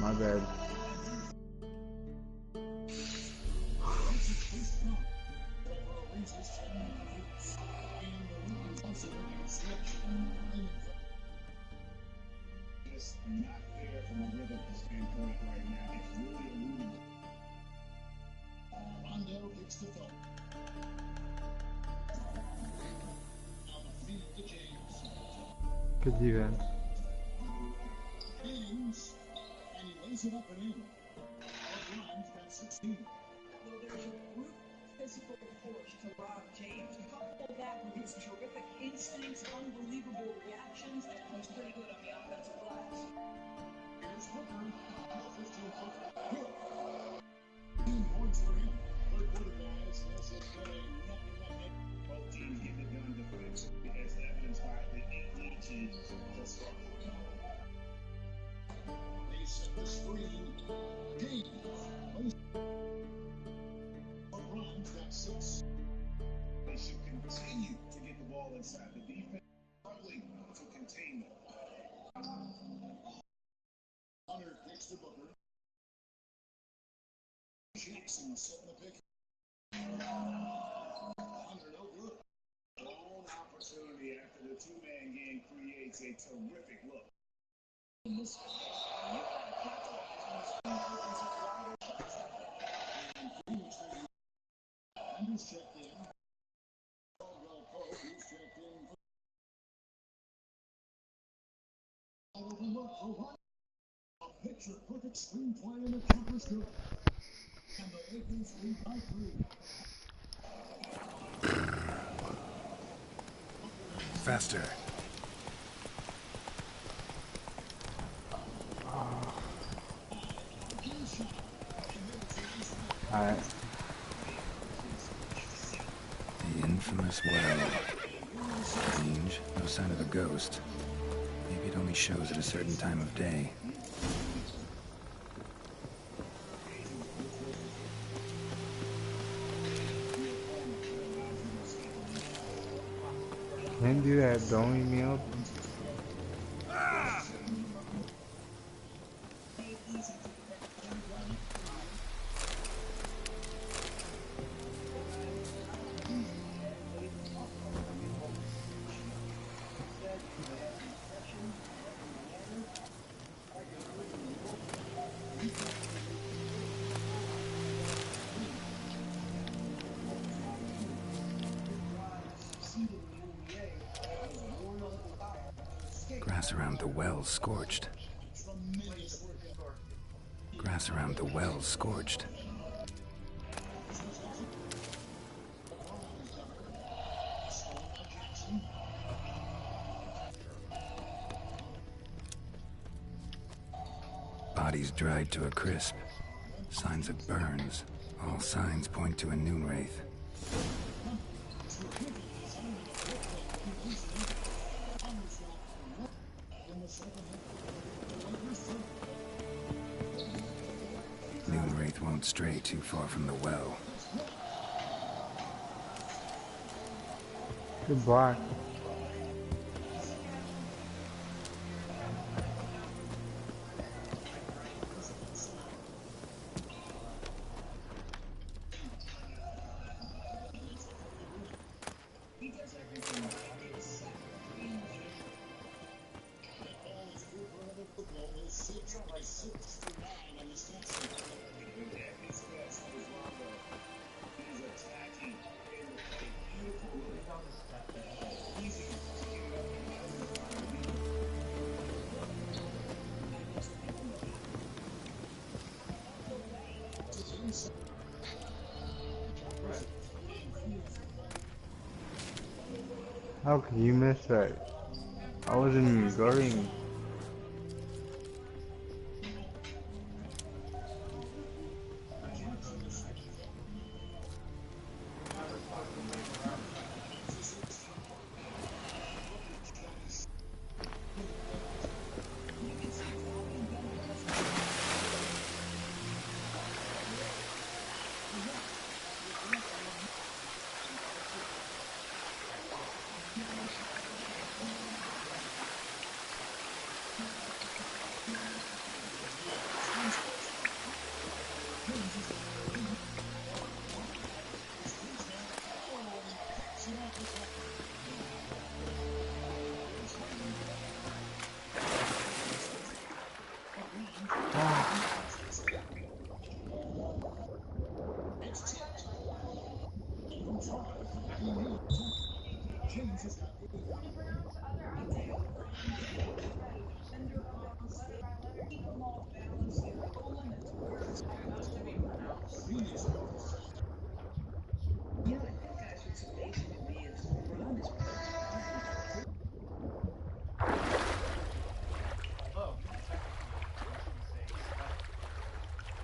My bad. It's not fair from a rhythm standpoint right now. It's really a lose. Rondo gets the phone. Now the feed to James. Good defense. James, and he lays it up and in. LeBron's got 16. Well, there's a brute physical force to Rob James. Couple that with his terrific instincts, unbelievable reactions, he's pretty good on the offensive glass. Here's Booker. 15 points for him. Third quarter, guys. This has been a nothing but net. Both teams getting it done defensively, as evidenced by the 8 lead changes thus far. They set the screen. James. LeBron's got 6. They should continue to get the ball inside. The defense struggling to contain them. Hunter kicks to Booker. Jackson setting the pick. Hunter no good. Blown opportunity after the two-man game creates a terrific look. In this case, you got to capitalize on the screen opens up wider shots like that. And Hunter's checked in. Caldwell Pope, he's checked in. Overlook for one. A picture-perfect screenplay in the counter's good. And the Lakers lead by 3. Faster. Alright. The infamous well. Strange. No sign of a ghost. Maybe it only shows at a certain time of day. Can't do that, don't leave me up. Grass around the well scorched. Grass around the well scorched. Bodies dried to a crisp. Signs of burns. All signs point to a noon wraith. Noon wraith won't stray too far from the well. Goodbye. How can you miss that? I wasn't guarding.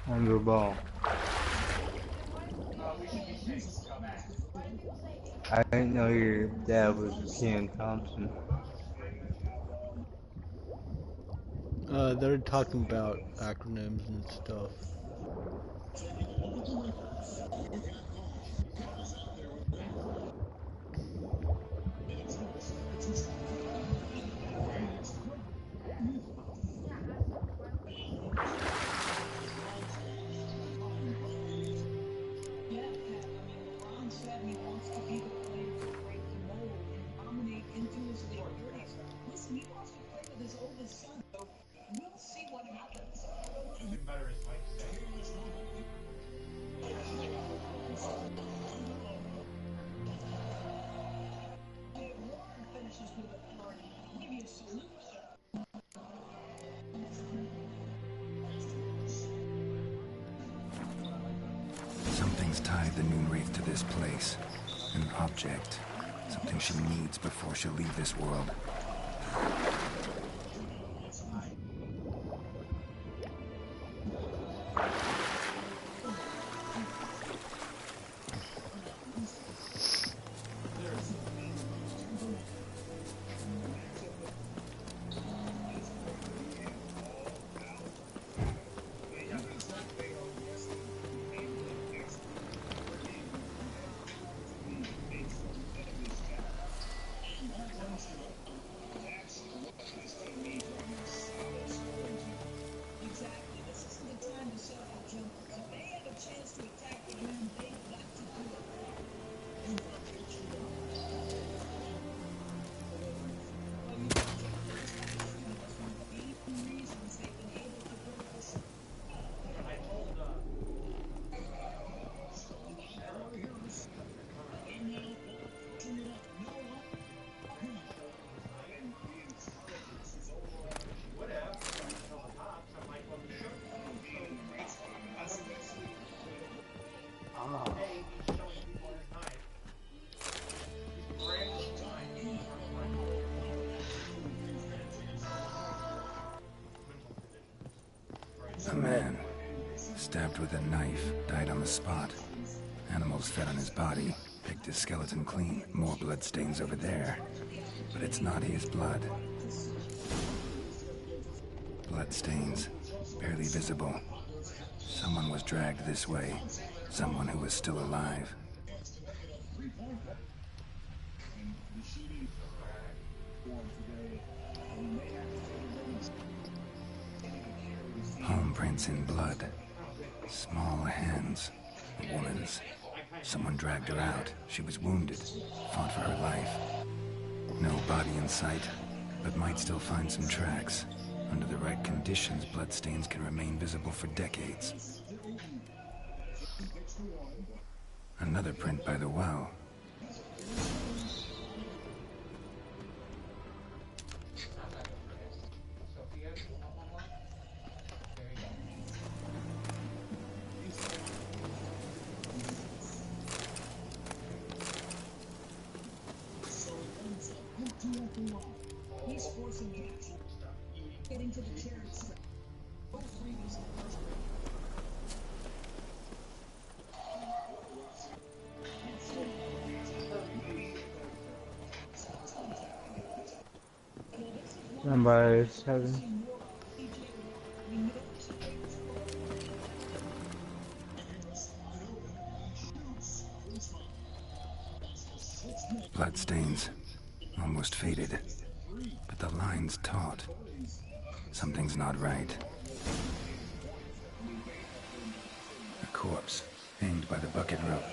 On the ball. I didn't know your dad was Ken Thompson. They're talking about acronyms and stuff. Listen, he wants to play with his oldest son, so we'll see what happens. Finishes with a party. Give you a salute, sir. Something's tied the noon wraith to this place. An object. Something she needs before she'll leave this world. man. Stabbed with a knife, died on the spot. Animals fed on his body, picked his skeleton clean. More bloodstains over there. But it's not his blood. Bloodstains, barely visible. Someone was dragged this way. Someone who was still alive. Palm prints in blood. Small hands. A woman's. Someone dragged her out. She was wounded. Fought for her life. No body in sight, but might still find some tracks. Under the right conditions, bloodstains can remain visible for decades. Another print by the well. He's forcing me to get into the chair and sit. Both readers in the first Somebody 7. Bloodstains. Almost faded. But the line's taut. Something's not right. A corpse, hanged by the bucket rope.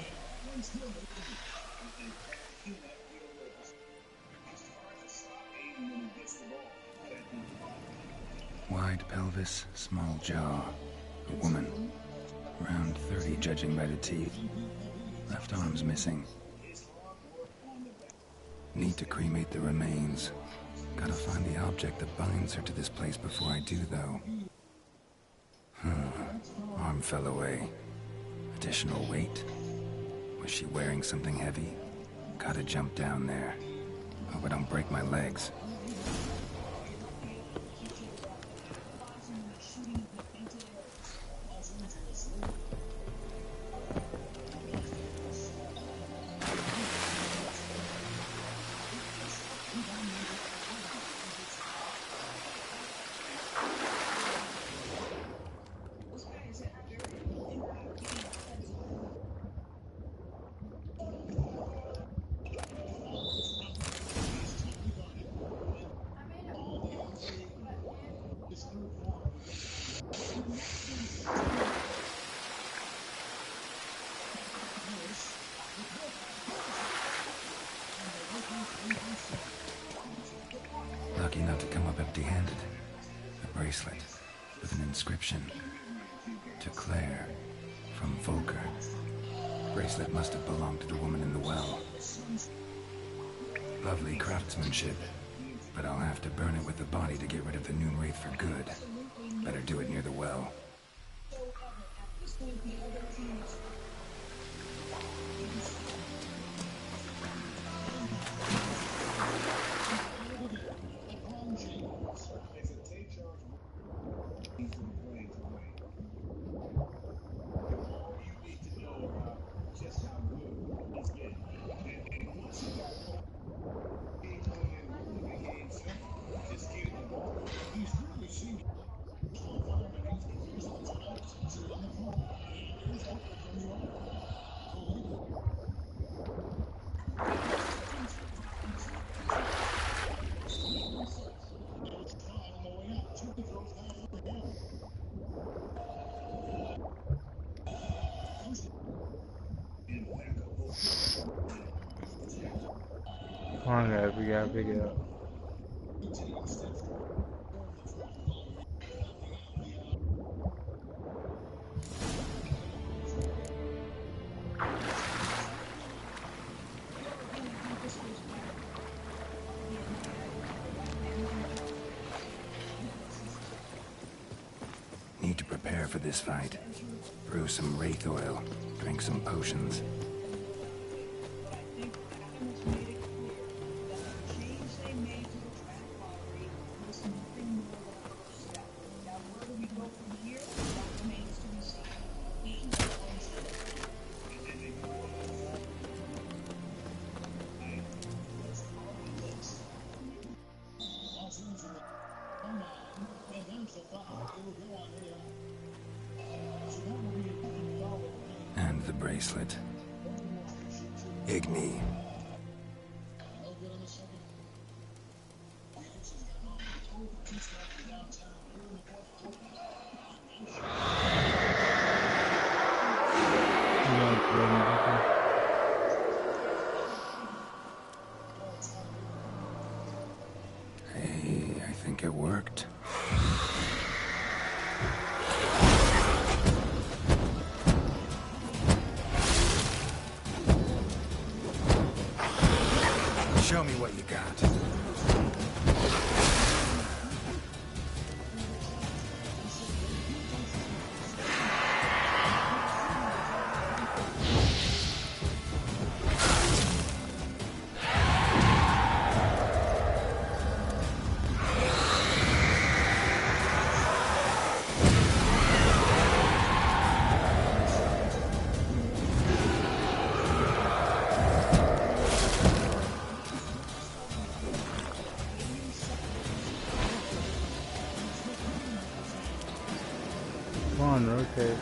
Wide pelvis, small jaw. A woman. Around 30, judging by the teeth. Left arm's missing. Need to cremate the remains. Gotta find the object that binds her to this place before I do, though. Arm fell away. Additional weight? Was she wearing something heavy? Gotta jump down there. Hope I don't break my legs. Lucky not to come up empty-handed. A bracelet with an inscription. To Claire, from Volker. Bracelet must have belonged to the woman in the well. Lovely craftsmanship, but I'll have to burn it with the body to get rid of the Noon Wraith for good. Better do it near the well. Come on, guys, we gotta pick it up. Need to prepare for this fight. Brew some wraith oil, drink some potions. Now, where do we go from here? find the bracelet. Igni. Hey, I think it worked. Show me what you got. Come on, rotate.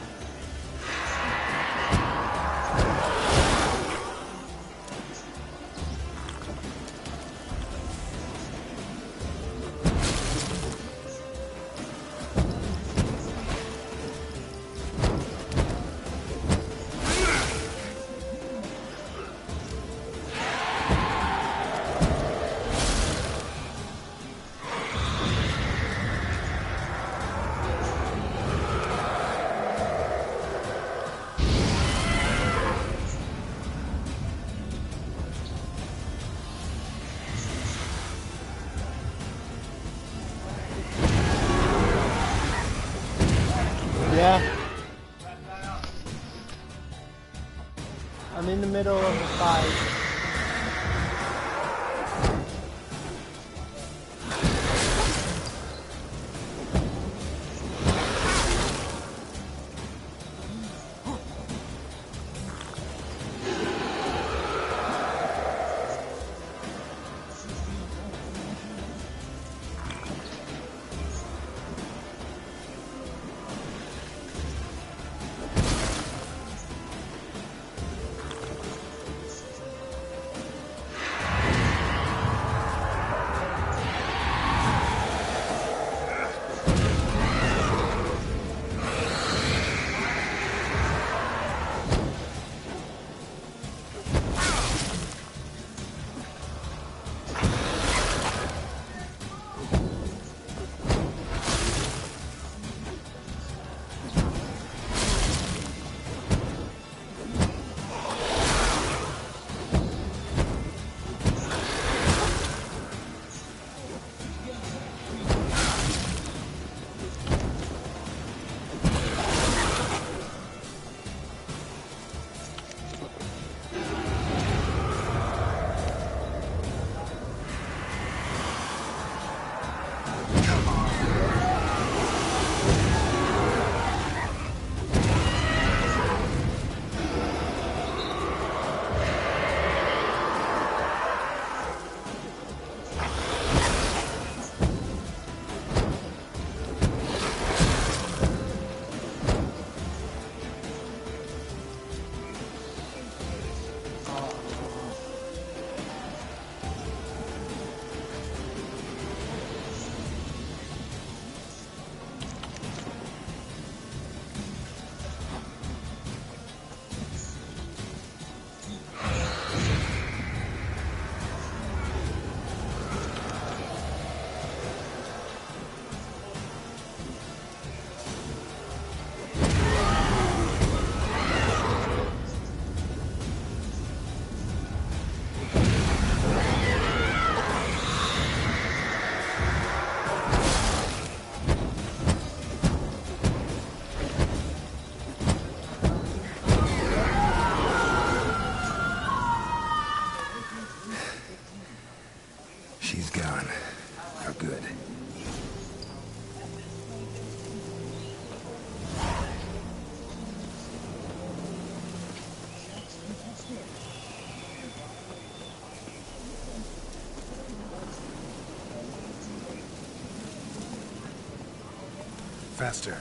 Yeah. I'm in the middle of the fight. She's gone. For good. Faster.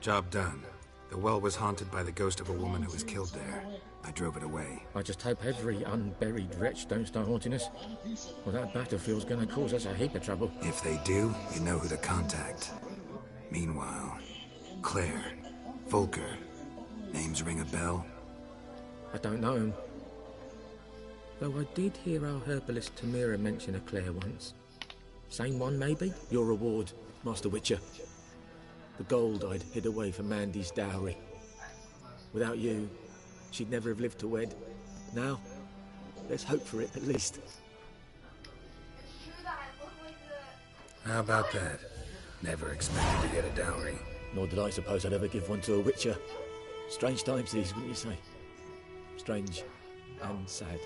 Job done. The well was haunted by the ghost of a woman who was killed there. I drove it away. I just hope every unburied wretch don't start haunting us. Well, that battlefield's gonna cause us a heap of trouble. If they do, you know who to contact. Meanwhile, Claire, Volker, names ring a bell? I don't know him. Though I did hear our herbalist Tamira mention a Claire once. Same one, maybe? Your reward, Master Witcher. The gold I'd hid away for Mandy's dowry. Without you, she'd never have lived to wed. Now, let's hope for it, at least. How about that? Never expected to get a dowry. Nor did I suppose I'd ever give one to a Witcher. Strange times these, wouldn't you say? Strange and sad.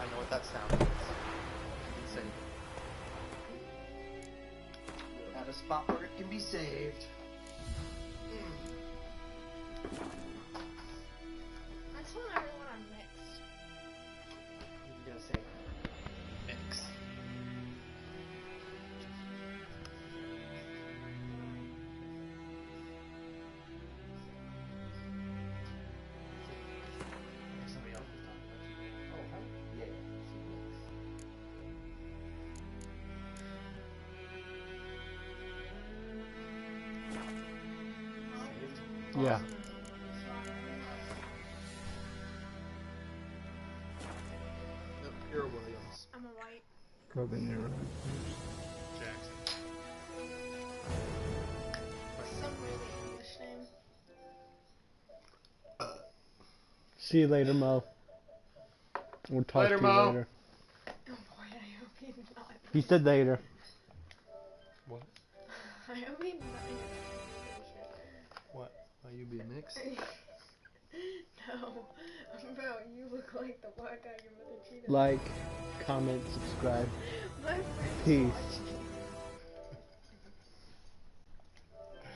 I know what that sound is. Insane. At a spot where it can be saved. That's when I really want to mix. You're gonna say mix. Somebody else was talking about you. Oh, hi. Yeah. Yeah. You're Williams. I'm a white. Coven era. Jackson. Some really English name. See you later, Mo. We'll talk Later, to you Mo. later. Oh boy, I hope he's not. He said later. What? I hope he's not. What? Are you being mixed? No, bro, you look like the black guy your mother cheated. Like, comment, subscribe. My friend's Peace. watching.